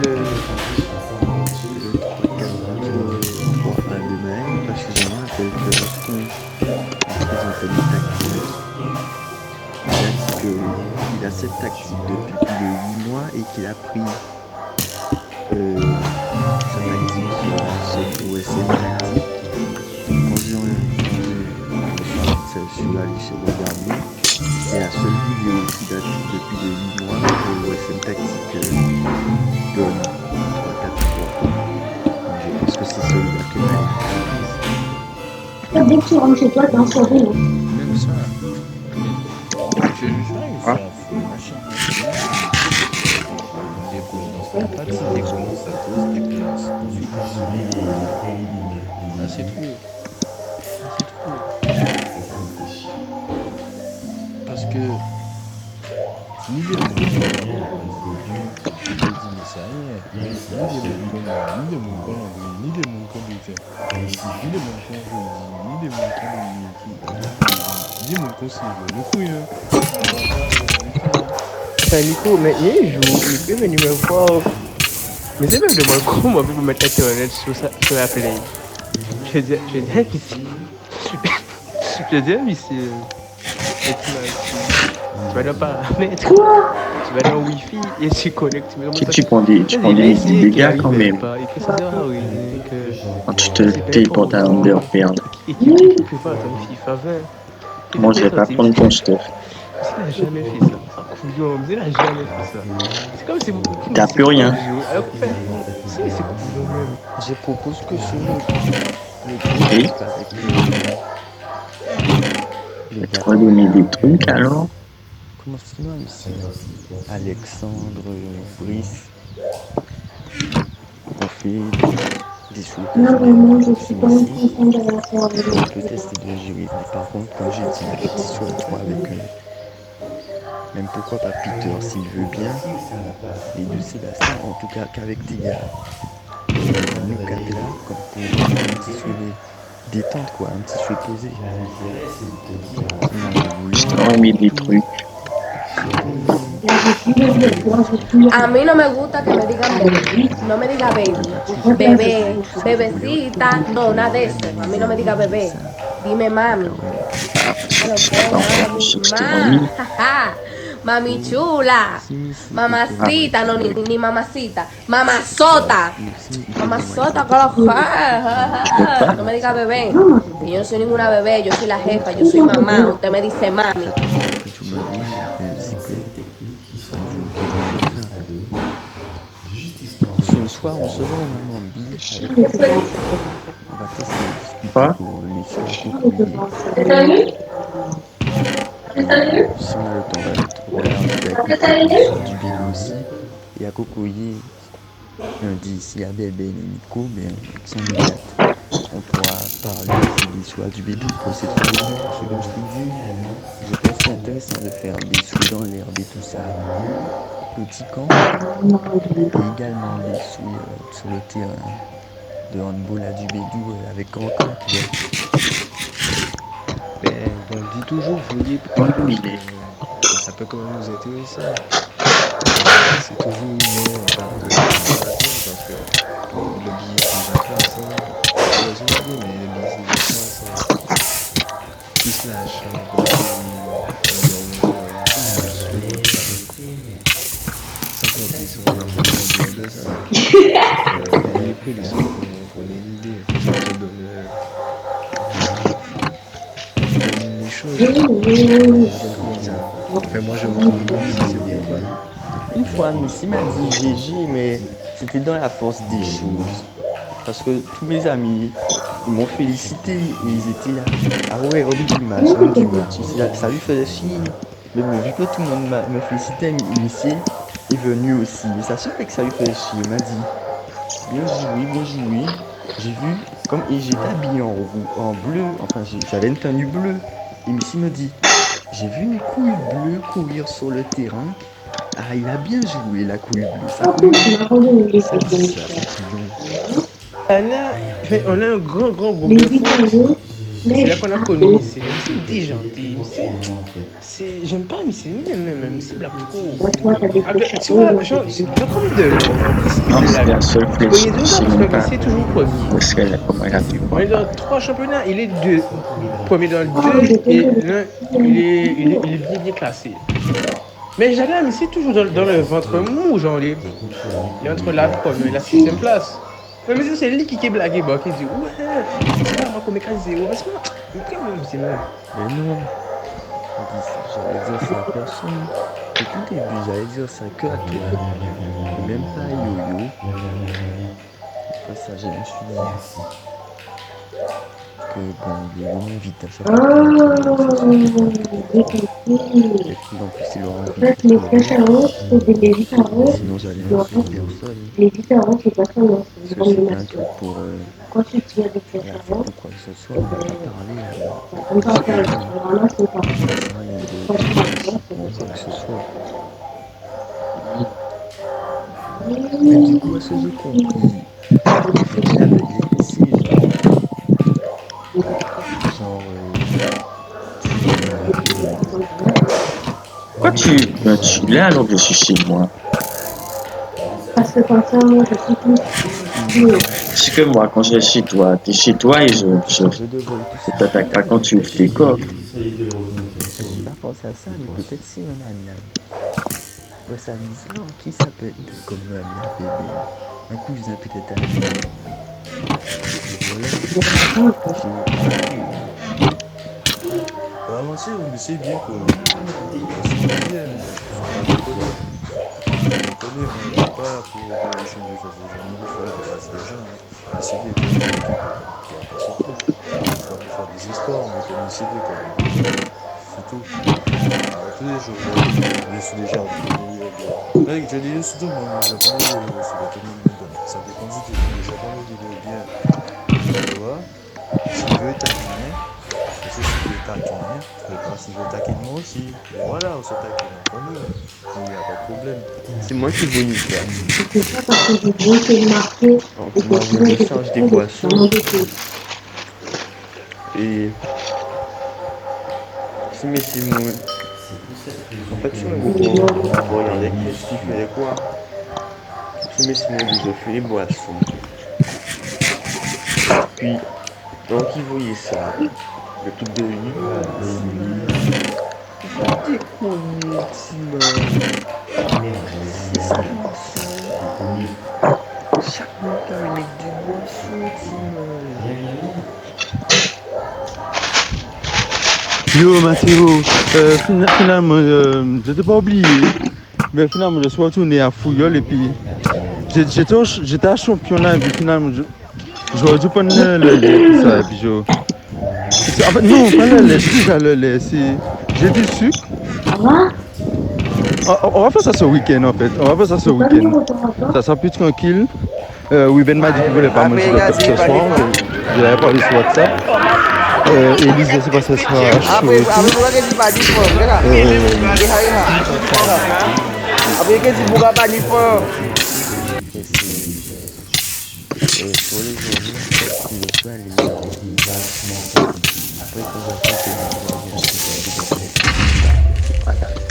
truc pour demain, parce que je me rappelle que lorsqu'on présentait les tactiques, il a dit qu'il a cette tactique depuis plus de 8 mois et qu'il a pris sa tactique sur OSM tactique. Quand je suis allé chez regarder, c'est la seule vidéo qui date depuis de 8 mois que OSM tactique donne 3-4 fois. Je pense que c'est celui-là que j'ai. Dès que tu rentres chez toi, t'es en soirée. Même ça. Je Ah. à partir dès que commence à cause des places, ensuite là c'est trop. Là c'est trop. Parce que ni des mondes je dis mais c'est rien. Ni des mondes comme ni des mondes comme ni des mondes comme ni des mondes comme ni des mondes comme ni des mondes comme si le couille. Enfin, Nico, mais il y a un jour, il peut venir me voir. Mais c'est même de moi comment on peut mettre Internet sur la play. Je dis, monsieur, tu vas dans paramètres, tu vas dans Wi-Fi et tu connectes. Tu prends des dégâts quand même. Quand tu te téléportes à Underworld. Moi, je vais pas prendre ton stuff. Il n'a jamais fait ça. Couillon, il n'a jamais fait ça. C'est comme si vous. T'as plus rien. Alors, c'est couillon même. Je propose que sur Oui. Tu vas donner des trucs alors? Comment c'est nom ici? Alexandre, Brice. On fait des choses. Non, mais moi, je suis pas contente d'avoir fait avec on peut tester de gérer. Mais par contre, comme j'ai dit, le petit sur le 3 avec même pourquoi pas Peter s'il veut bien. Les deux Sébastien, en tout cas qu'avec des gars. Nous quatre là, comme pour un petit souhait détente quoi, un petit souhait posé. Je t'aurais mis des trucs. A mí no me gusta que me digan baby, no me diga baby, bebé, bebecita, no, nada de eso, a mí no me diga bebé, dime mami. Mami chula, mamacita, no, ni mamacita, mamazota, mamazota, no me diga bebé, que yo no soy ninguna bebé, yo soy la jefa, yo soy mamá, usted me dice mami. Ce soir, on se voit au moment Bill. On va tester pour les si on a le temps, on va regarder du Bill aussi. Et à Cocoyer, lundi, ici à Bébé et Nico, mais sans nous on pourra parler des soirs du bébé pour essayer de faire des parce que comme je te dis, je pense que c'est intéressant de faire des sauts dans l'herbe et tout ça. Petit camp et également des sauts sur le terrain de handball à du Bédou avec grand camp. On dit toujours voler ça peut quand même nous intéresser. C'est toujours mieux en tant que parce que le billet c'est déjà classé. Mais le billet c'est déjà classé. Qui se lâche. Les prix ils sont pour les idées. Ça te donne les choses. Enfin, moi je me trouve une fois, Missy m'a dit GG, mais c'était dans la force des choses. Parce que tous mes amis, ils m'ont félicité et ils étaient là. Ah ouais, Robin du match, ça lui faisait chier. Mais bon, vu que tout le monde me félicitait, Missy est venu aussi. Mais ça se fait que ça lui faisait chier. Il m'a dit bien joué. J'ai vu, comme et j'étais habillé en bleu, enfin j'avais une tenue bleue. Et Missy me dit, j'ai vu une couille bleue courir sur le terrain. Ah, il a bien joué la couille bleue. Ça on a un grand groupe de foot. C'est là qu'on a connu. C'est des gentils. J'aime pas, mais c'est même c'est la pro. Tu vois, c'est pas comme de non, c'est la seule place. C'est toujours premier. Parce qu'elle a comme elle a pu voir. Dans 3 championnats, il est premier dans le 2 et l'un, il est bien classé. Mais Jadam, c'est toujours dans le ventre mou, genre, il est entre la 3e et la 6e place. Mais c'est lui qui est blagué, qui dit ouais, c'est pas moi comme écrasé, parce que c'est même. Mais non, j'allais dire ça à personne. Depuis le début, j'allais dire ça que à toi, même pas à Yo-Yo. Après ça, je me suis dit que bon, il m'invite à chaque Oh, fois. j'ai compris. Et puis en plus, il aura En envie fait, de les courir. flèches à eau, c'est des vitarons. Sinon, j'allais Et en inviter fait, personne. les vitarons, c'est pas seulement, c'est une Parce que c'était un combinaison. truc pour Quand tu tires des flèches la à fête eau, ou quoi que ce soit. On n'a pas parlé. ça comme ça, tu ramasses une partie. Ça sert à rien de Quand tu participer ramasses, ou quoi que ce soit. c'est Mais du coup, à ce que j'ai compris, il avait laissé genre Pourquoi tu l'as alors que je suis chez moi? parce que comme ça, moi, je suis tout. Parce que moi, quand je vais chez toi, t'es chez toi et je t'attaque pas quand tu ouvres tes coffres. j'ai pas pensé à ça, mais peut-être si on a un ouais, ça me dit, non, qui ça peut être comme un bébé? Un cousin peut-être à lui. Ah, moi, c'est bien quoi. C'est bien. Je connais, mais pas pour essayer de faire des amis, de faire des races des gens. C'est bien. C'est pour faire des histoires, mais comme c'est bien quand même. C'est tout. Tous les jours, je suis déjà avec j'ai dit surtout moi, j'ai pas envie de c'est la télé, ça dépend du type, mais j'ai pas envie de bien. Tu vois, si je veux taquiner, je sais si je veux taquiner, je sais pas si je veux taquiner moi aussi. Et voilà, on se taquine entre nous. Il n'y a pas de problème. C'est moi qui vous nique là. C'est ça parce que je viens te marquer. Donc, moi, vous échange des boissons. Et. Si, mais si moi. En fait, si vous regardez qu'est-ce qu'il fait quoi. Si, mais si moi, vous offrez les boissons. Puis, donc, il voyait ça. Le truc de lui. Déconne, c'est ça, chaque matin, il met du boisson, Yo Mathéo, finalement, je t'ai pas oublié, mais finalement je suis retourné à Fouillol et puis j'étais à championnat et puis finalement j'aurais dû prendre le lait et tout ça et puis en fait non, pas le lait, c'est déjà le lait, j'ai du sucre. On va faire ça ce week-end en fait, on va faire ça ce week-end, ça sera plus tranquille. Oui, Ben m'a dit qu'il voulait pas manger ce soir, je l'avais parlé sur WhatsApp. Élise, je sais pas si ça sera chaud et tout. Sur les journées, je peux aller après quand j'ai fait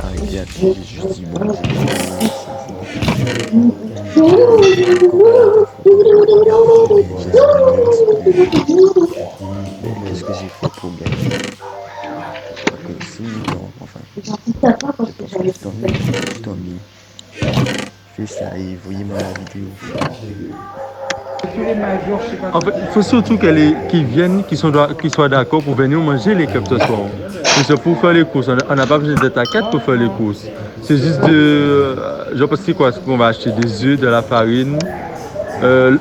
avec bien, je dis bon, ce que j'ai fait pour gagner. Si, non, enfin, tant mieux. Fais ça et voyez-moi la vidéo. En fait, il faut surtout qu'ils viennent, qu'ils soient d'accord pour venir manger les crêpes ce soir. C'est pour faire les courses. On n'a pas besoin d'être à 4 pour faire les courses. C'est juste de. Je pense que c'est quoi? On va acheter des œufs, de la farine. Le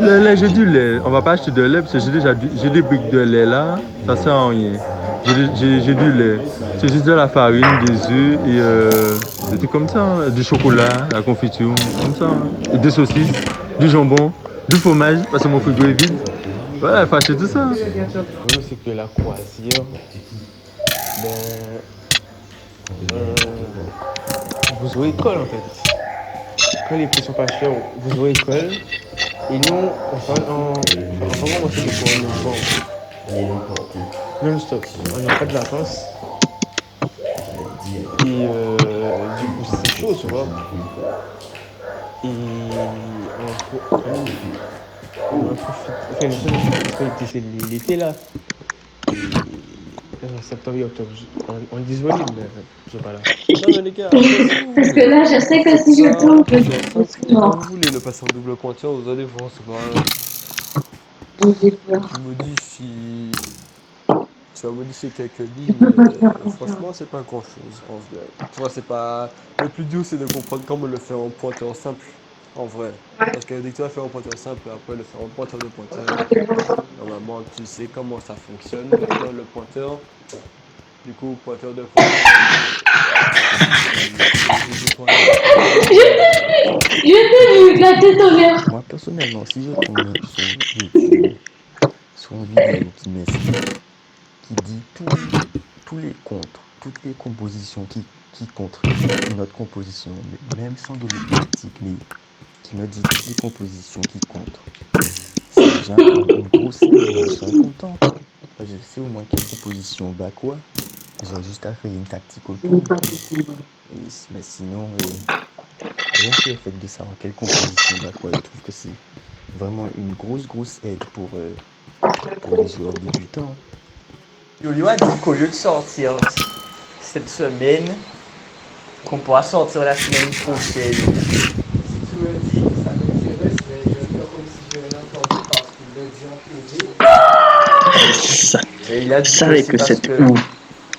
lait, j'ai du lait. On va pas acheter de lait parce que j'ai des briques de lait là. Ça sert à rien. J'ai du lait. C'est juste de la farine, des œufs et des trucs comme ça. Hein. Du chocolat, la confiture, comme ça. Hein. Et des saucisses, du jambon, du fromage parce que mon frigo est vide. Voilà, il faut acheter tout ça. Hein. Le c'est que la croisière, vous aurez école en fait. Quand les prix sont pas chers, vous aurez école. Et nous, on fait des cours en novembre. Non-stop. On n'a pas de vacances. Et du coup, c'est chaud, tu vois. Et on en profite. Enfin, c'est l'été là. Septembre et octobre, on est disponible, mais je sais pas là. Non, mais les gars, Parce que là, je sais que si je tombe, je suis quand mort. vous voulez le passer en double compteur, vous allez voir, c'est pas. Tu modifie. Tu vas modifier quelques lignes, mais franchement, c'est pas grand chose, je pense. Tu vois, c'est pas. Le plus dur, c'est de comprendre comment le faire en pointeur simple. En vrai. Parce que dès que tu vas faire un pointeur simple, après le faire un pointeur de pointeur, normalement tu sais comment ça fonctionne dans le pointeur. Du coup, pointeur de pointeur. Je t'ai vu, la tête en l'air. Moi, personnellement, si je tombe sur YouTube, sur une vidéo qui m'explique, qui dit tous les contres, toutes les compositions qui contre une autre composition, même sans donner de critique, mais qui me dit toutes les compositions qui contre, c'est déjà une grosse aide, je serais content. Je sais au moins quelle composition va quoi. J'ai juste à faire une tactique autour. Mais sinon, rien que le fait de savoir quelle composition va quoi, je trouve que c'est vraiment une grosse aide pour les joueurs débutants. Yolio a dit qu'au lieu de sortir cette semaine, qu'on pourra sortir la semaine prochaine. Si tu me dis que ça m'intéresse, mais je vais faire comme si je l'ai entendu parce qu'il l'a dit en privé. Je savais que cette ouf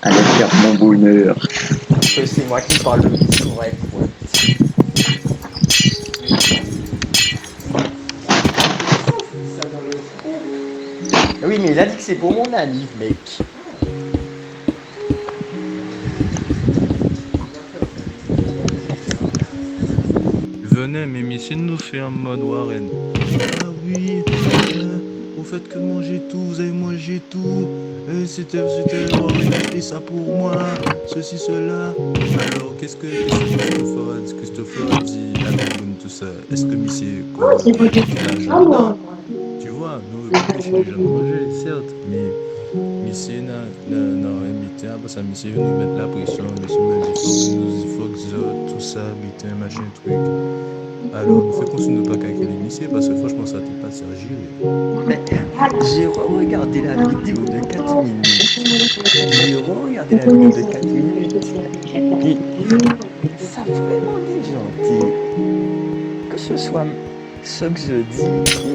allait faire mon bonheur. Que c'est moi qui parle le plus correct. Ouais. Oui, mais il a dit que c'est pour mon ami, mec. Venez, mais Missy nous fait en mode Warren. Ah oui, au fait que manger tout, vous avez mangé tout. C'était Warren a fait ça pour moi, ceci, cela. Alors, qu'est-ce que Christopher a dit à Melbourne, tout ça? Est-ce que Missy non, tu vois, nous, je suis déjà mangé, certes, mais Missy n'a invité, parce que Missy veut nous mettre la pression, Missy me dit, il faut que tout ça, bitin, machin, truc. Alors, nous fait continuer de ne pas calculer Missy, parce que franchement, ça t'est pas Sergi. J'ai regardé la vidéo de 4 minutes. J'ai regardé la vidéo de 4 minutes. Et ça a vraiment des gentils. Que ce soit ce que je dis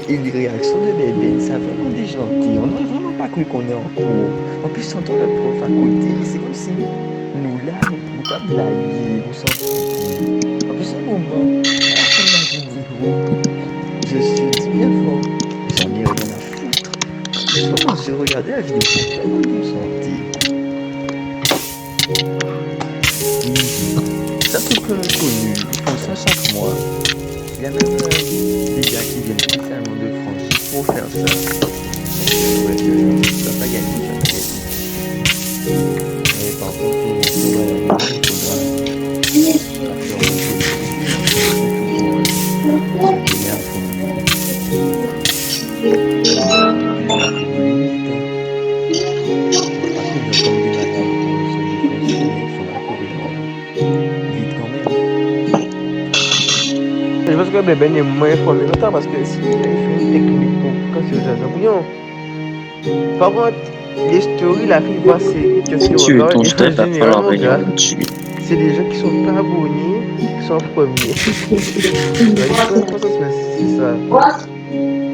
et les réactions de bébé, ça a vraiment des gentils. On n'a vraiment pas cru qu'on est en cours. En plus, on entend le prof à côté. C'est comme si nous là, nous pas blaguer, nous sommes. En plus, un moment, à la fin de la vidéo, je suis dit bien fort. J'en ai rien à foutre. Franchement, j'ai regardé la vidéo, c'est vraiment bien senti. C'est un truc connu, ils font ça chaque mois. Il y a même des gars qui viennent spécialement de France juste pour faire ça. Ouais, tu vas pas gagner, tu vas pas gagner. Mais par contre, il faudra faire Je pense que Bébé est moins informé longtemps parce que s'il a fait une technique pour casser les embryons. Par contre, les stories, la fille voit c'est que c'est Tu ton et tête à falloir venir me tuer. c'est des gens qui sont pas abonnés, qui sont premiers. C'est ça.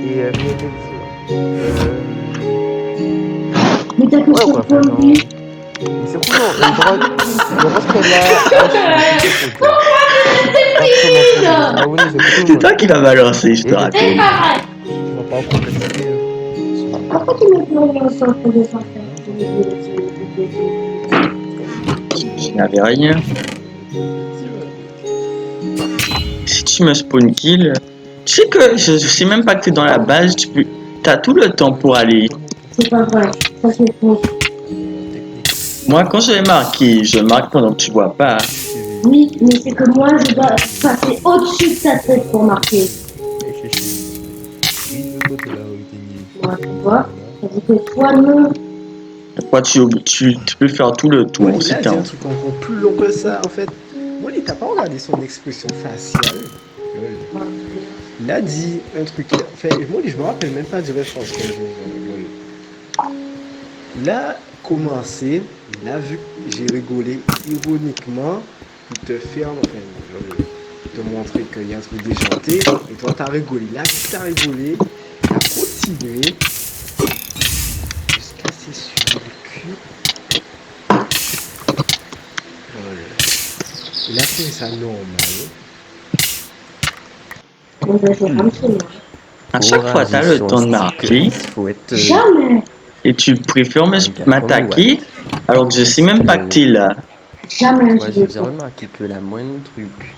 Et Mais t'as que ouais, quoi, enfin, non. Mais c'est cool, non. Je pense que C'est toi qui l'as balancé, je te raconte. c'est pas vrai. On va pas en compléter. Pourquoi tu me fais rien sur le dessin? Je n'avais rien. Si tu me spawn kill, tu sais que je sais même pas que t'es dans la base, t'as tout le temps pour aller. C'est pas vrai, ça c'est faux. Moi, quand je vais marquer, je marque pendant que tu vois pas. Oui, mais c'est que moi je dois passer au-dessus de ta tête pour marquer. Moi, tu vois, ça dit que toi non. Pourquoi tu peux faire tout le tour, Il a c'est dit un un truc encore plus long que ça, en fait. Moi, il t'a pas regardé son expression faciale. Il a dit un truc. Enfin, moi, je me rappelle même pas du référence que il a commencé, il a vu que j'ai rigolé ironiquement, il te ferme, enfin, te montrer qu'il y a un truc déjanté, et toi t'as rigolé. Là, tu as rigolé, il a continué, jusqu'à s'essuyer le cul. Voilà. Il a fait ça normal. À chaque fois, tu as le temps de m'appeler. Faut être. Jamais. Et tu préfères m'attaquer alors que je sais même pas que tu es là. Jamais. Moi, j'ai remarqué que la moindre truc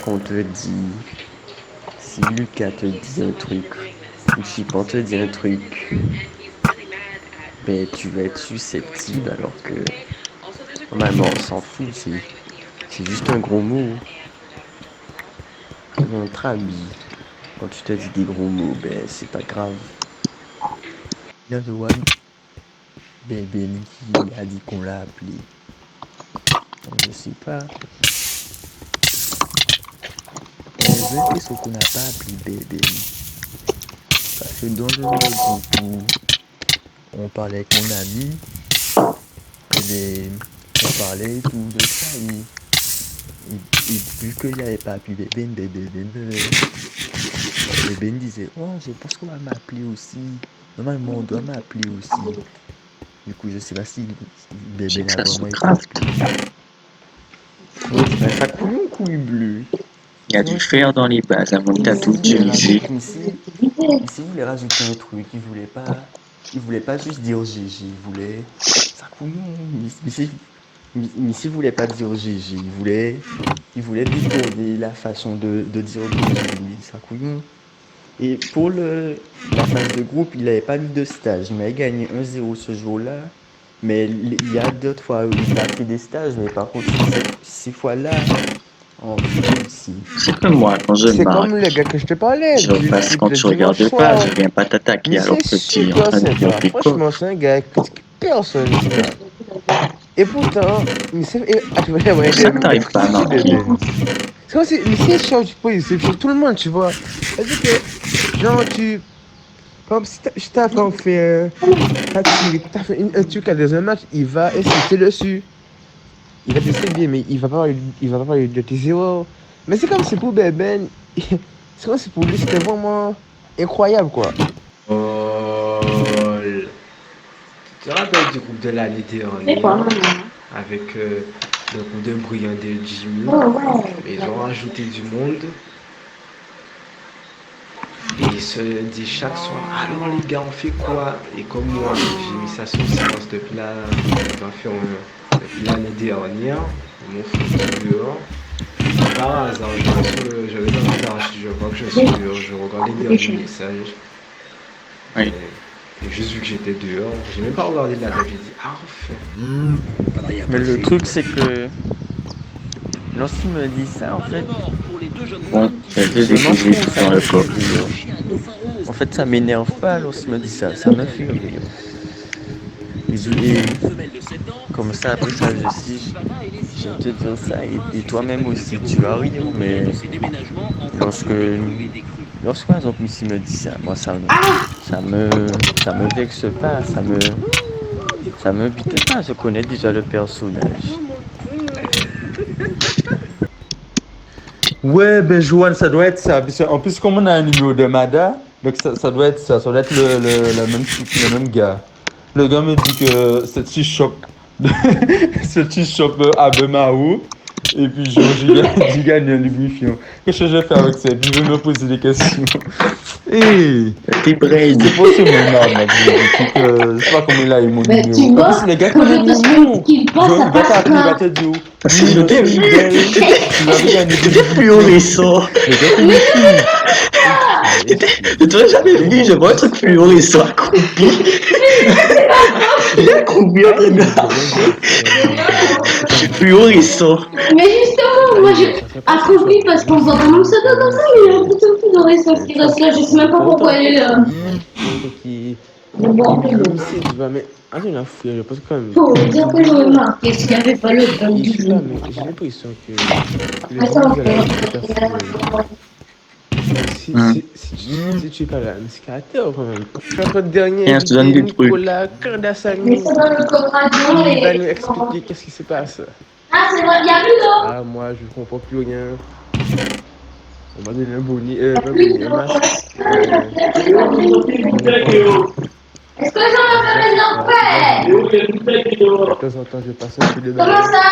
qu'on te dit, si Lucas te dit un truc, ou Chipon te dit un truc, ben tu vas être susceptible alors que normalement on s'en fout, c'est juste un gros mot. Notre ami, quand tu te dis des gros mots, ben c'est pas grave. Il y a The One, Bébé qui a dit qu'on l'a appelé. Je sais pas. J'ai l'impression qu'on n'a pas appelé Bébé. Parce que dans le groupe où on parlait avec mon ami, on parlait et tout de ça, et vu qu'il n'y avait pas appelé Bébé, Bébé disait, oh, je pense qu'on va m'appeler aussi. Normalement, on doit m'appeler aussi. Du coup, je sais pas si Bébé n'a vraiment été appelé. Ça coule une couille bleue. Il y a du fer dans les bases, à mon que tu as tout utilisé. Ici, il voulait rajouter un truc. Il voulait pas juste dire GG. Il voulait. Ça coule. Mais s'il voulait pas dire GG, il voulait détourner la façon de dire GG. Ça couille. Et pour la phase de groupe, il n'avait pas mis de stage. Il m'avait gagné 1-0 ce jour-là. Mais il y a d'autres fois où il a fait des stages, mais par contre, ces fois-là, on réussit. C'est comme moi, quand je C'est marque, comme le gars que je te parlais. je repasse quand tu regardes pas, je viens pas t'attaquer alors que tu es en train de dire des cours. Franchement, c'est un gars que personne ne sait. Et pourtant, mais c'est. Pour ça que t'arrives pas à marquer. C'est comme si. Mais c'est chaud, tu peux pour tout le monde, tu vois. C'est-à-dire que, genre, comme si t'as fait un truc dans un match, il va insister dessus. Il va tester bien, mais il va pas parler de tes erreurs. Mais c'est comme si pour Beben, c'est comme si pour lui c'était vraiment incroyable, quoi. Oh. Tu te rappelles du groupe de l'année dernière avec le groupe de Brillant de Jimmy. Ils ont rajouté du monde. Et ils se disent chaque soir, alors les gars, on fait quoi? Et comme moi, j'ai mis ça sur silence depuis l'année dernière, mon frère dehors. Par hasard, je vais dans le garage, je vois que je suis dehors, je regarde les derniers messages. Oui. Et juste vu que j'étais dehors, j'ai même pas regardé la date, j'ai dit, ah, enfin. Mais le truc, c'est que lorsqu'il me dit ça, en fait, Bon, j'ai deux équilibres dans le corps. en fait, ça m'énerve pas lorsqu'il me dit ça me fait rire. Et comme ça, après ça, je te dire ça, et toi-même aussi, tu vas rire, mais lorsque par exemple, ici me dit ça, moi, ça me vexe pas, ça me bute pas, je connais déjà le personnage. Ouais, ben Joanne, ça doit être ça. En plus, comme on a un numéro de Mada, donc ça doit être ça. Ça doit être le même gars. Le gars me dit que ce petit shop à Bemaou. Et puis, j'ai gagné un lubrifiant. Qu'est-ce que je vais faire avec ça? Et puis, il veut me poser des questions. Et t'es brain. C'est pas ce moment-là, je sais pas comment il a eu mon numéro. Tu vois, En plus, les gars connaissent mon numéro. qu'il pense à Il va t'appeler, il va te dire. Parce que je t'ai vu. T'étais plus haut les sorts. Je t'aurais jamais vu, je vois un truc plus haut les sorts accroupi. Il est accroupi en train de. Je suis plus haut les sorts. Mais justement, moi j'ai accroupi parce qu'on vous entend même ça comme ça, il est un petit peu plus dans les sens qui reste là, je sais même pas pourquoi il est là. Mais attends, il a fouillé, je pense quand même. Faut dire que j'ai remarqué s'il n'y avait pas le temps du J'ai l'impression que les gens si tu es pas là, mais c'est caractère quand même. Notre dernier invité, Nicolas Cardassani, il va nous expliquer qu'est-ce qui se passe. Ah, c'est vrai, il y a plus d'eau. Ah, moi, je comprends plus rien. On m'a donné un bonnet, un masque. Est-ce que j'en ai fait les enfants? De temps en temps, je passe un peu de Comment ça?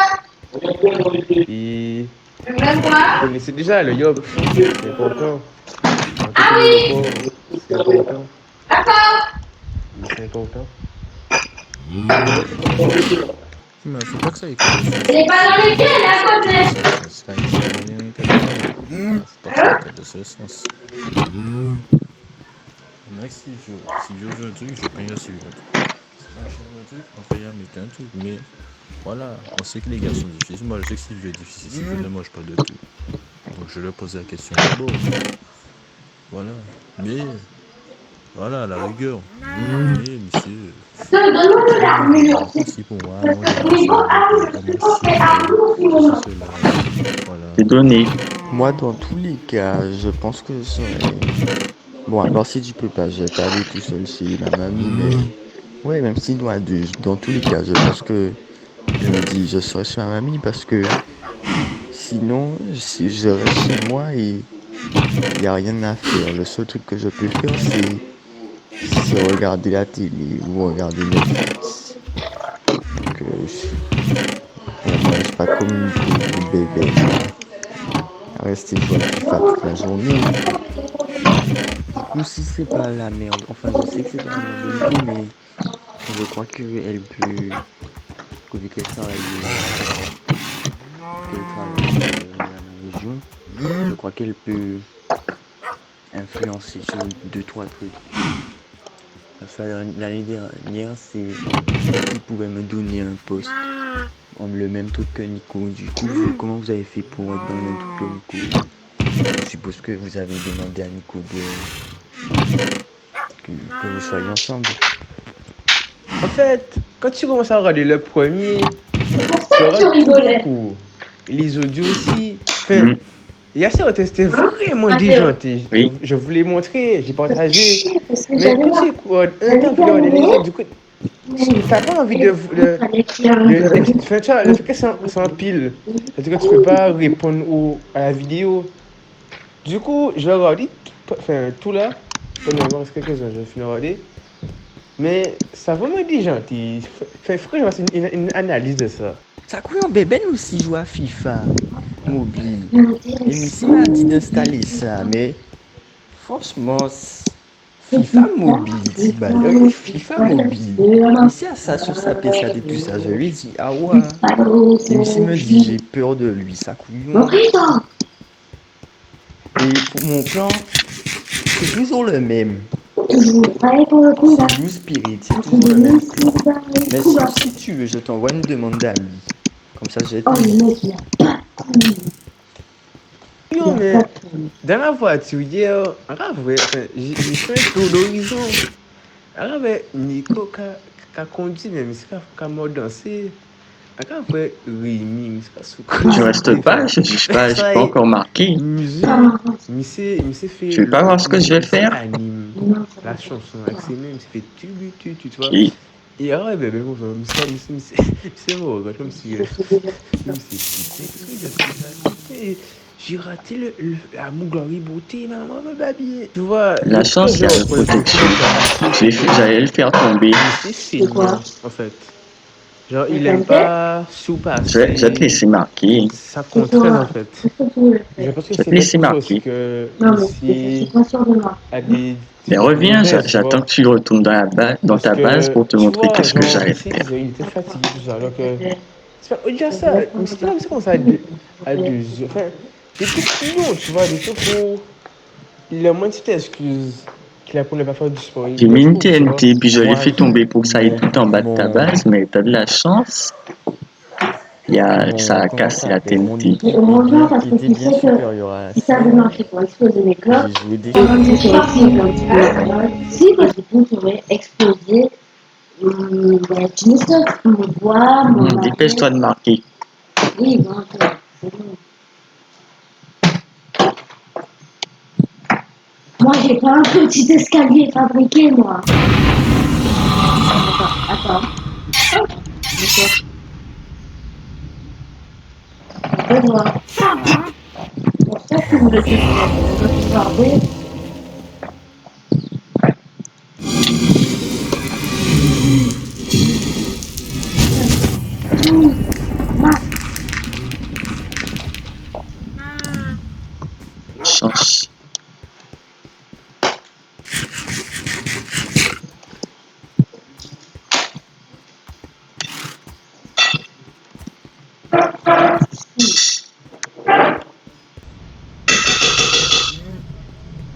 Et Quoi? connaissez déjà le yob. C'est important. Quand tu connais le corps, c'est important. Oui, c'est important. Mais faut pas que ça écoute. Elle est pas dans les pieds, elle est à côté. C'est pas de ce sens. Mec, si je veux un truc, je paye un suivant. Si je veux un truc, on paye un truc. Mais voilà, on sait que les gars sont difficiles. Moi, je sais que si je veux être difficile, c'est que je ne mange pas de tout. Donc je leur pose la question d'abord. Voilà. Mais voilà, à la rigueur. Mais monsieur. Si pour moi, C'est donné. Moi, dans tous les cas, je pense que ce serait... Bon, alors si tu peux pas, je vais pas aller tout seul chez ma mamie, mais... Ouais, même si dans tous les cas, je pense que... Je me dis, je serai chez ma mamie parce que... Sinon, si je reste chez moi et... Il n'y a rien à faire. Le seul truc que je peux faire, c'est regarder la télé ou regarder Netflix. Donc, je suis pas comme une bébé. Rester jouer à FIFA toute la journée. Du coup, si c'est pas la merde, enfin, je sais que c'est pas la merde du tout, mais je crois qu'elle peut, que vu qu'elle travaille dans la région, je crois qu'elle peut influencer sur 2-3 trucs. Enfin, l'année dernière, c'est qui pouvait me donner un poste en le même truc que Nico. Du coup, comment vous avez fait pour être dans le même truc que Nico? Je suppose que vous avez demandé à Nico que vous soyez ensemble. En fait, quand tu commences à regarder le premier, tu rigolais. Les audios aussi. Enfin, il y a ça, c'était vraiment déjanté. Oui. Je voulais montrer, j'ai partagé. Mais quand tu écoutes un temps, puis les autres, du coup, t'as pas envie de enfin, tu vois, le truc c'est en pile. C'est-à-dire que tu peux pas répondre à la vidéo. Du coup, je vais regarder tout là. Il me reste quelques-uns, je vais finir de regarder. Mais ça vraiment déjanté. Franchement, c'est une analyse de ça. Ça quoi en bébé aussi joue à FIFA mobile. Et Missy m'a dit d'installer ça, mais franchement, FIFA mobile, dit balok, FIFA mobile. Missy a ça sur sa PC et tout ça. Je lui dis, ah ouais. Et Missy me dit, j'ai peur de lui, ça couillon. Et pour mon plan, c'est toujours le même. C'est Blue Spirit, c'est toujours le même plan. Mais si tu veux, je t'envoie une demande d'amis. Comme ça, j'ai Non, mais dans la voiture hier, j'ai fait un tour d'horizon. Nico qui a conduit, mais c'est qu'à m'a dansé. Rémi, Je reste pas, je suis pas encore marqué. Je vais pas voir ce que je vais faire. La chanson avec ses mains, il fait tu vois. Oui. Et alors, bébé, c'est bon, comme si. J'ai raté la Mouglory beauté, maman m'a babillé. Tu vois. La chance, c'est la protection. J'allais le faire tomber. C'est quoi en fait? Genre, il aime pas sous-passer. Je vais te laisser marquer. Ça contraint en fait. Je pense que c'est quelque chose que ici a des. Mais reviens, j'attends que tu retournes dans ta base pour te montrer qu'est-ce que j'allais faire. Il était fatigué tout ça. Donc, au-delà de ça, c'était comme ça qu'on s'est à 2 heures. Enfin, des trucs couillons, tu vois, des trucs où il a moins de petites excuses qu'il a pour ne pas faire du sport. J'ai mis une TNT, puis je l'ai fait tomber pour que ça aille tout en bas de ta base, mais t'as de la chance. Ça a cassé la TNT. Il était bien supérieur à la Ça avait marché pour exploser mes clopes. J'ai joué des Si, parce que vous pourrez exploser mon bois, mon... Dépêche-toi de marquer. Oui, bon, c'est bon. Moi, j'ai pas un petit escalier fabriqué, moi. Attends. Je vais voir. Pour ça que vous le dites, je vais regarder.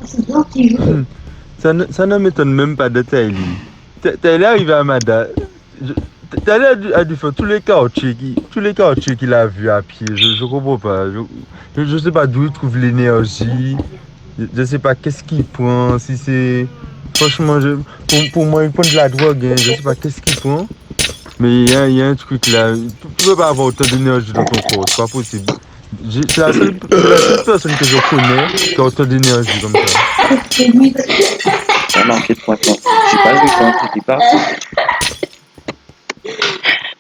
C'est bien qu'il joue. Ça ne m'étonne même pas de Tyler. Tyler arrivé à Mada. Tyler a dû faire tous les quartiers qu'il a vus à pied. Je comprends pas. Je sais pas d'où il trouve l'énergie. Je sais pas qu'est-ce qu'il prend. Si c'est. Franchement, pour moi, il prend de la drogue. Hein. Je sais pas qu'est-ce qu'il prend. Mais il y a un truc là. Tu peux pas avoir autant d'énergie dans ton corps. C'est pas possible. C'est la seule personne que je connais qui a autant d'énergie comme ça. Ça a marqué 3 points. J'ai pas vu quand c'était parti.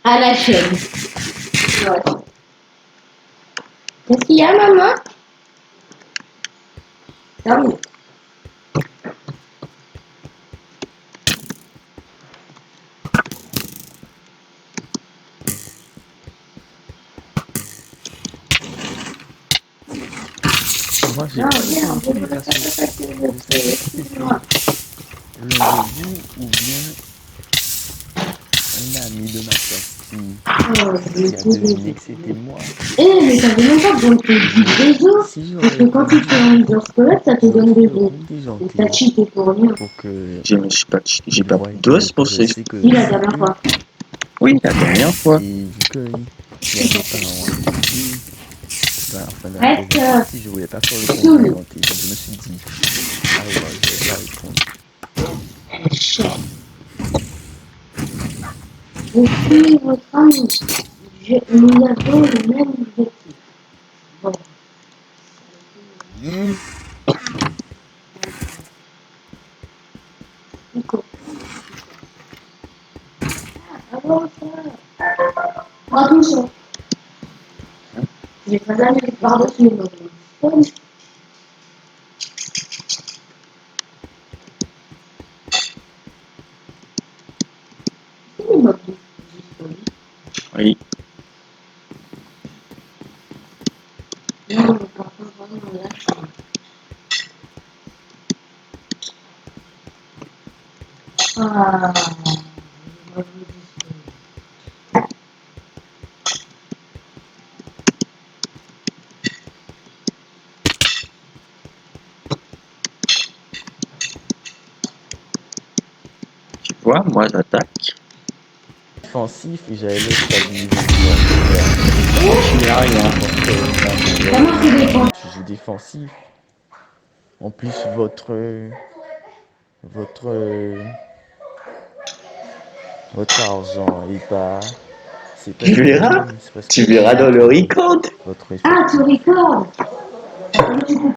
À la chaîne. Ouais. Qu'est-ce qu'il y a, maman? Terminé. Moi, j'ai pas eu un truc parce que je sais pas si c'est l'un de vous ou bien un ami de ma classe qui a deviné que c'était moi. Eh, mais ça veut même pas que te dit déjà. Parce que quand tu fais un heure scolaire, ça te donne des votes. Et t'as cheaté pour rien. J'ai pas d'os pour ça. Oui, la dernière fois. Oui, la dernière fois. Et vu que il y a des parents enfin, dans la province, si je voulais pas faire le concours présenté, donc je me suis dit, ah ouais, je vais pas répondre. Je suis votre ami. Nous avons le même objectif. Bon. Nico. Ah bon, ça. Attention. J'ai pas d'aller par-dessus les mots. C'est les mots. Oui. Non, mais par contre, vraiment, là, ah. Tu vois, moi j'attaque. Défensif et j'allais le stabiliser. Il n'y a rien. Je suis défensif. En plus, votre argent est pas. C'est pas Tu verras. Tu verras dans le record. Votre Ah, tu recordes.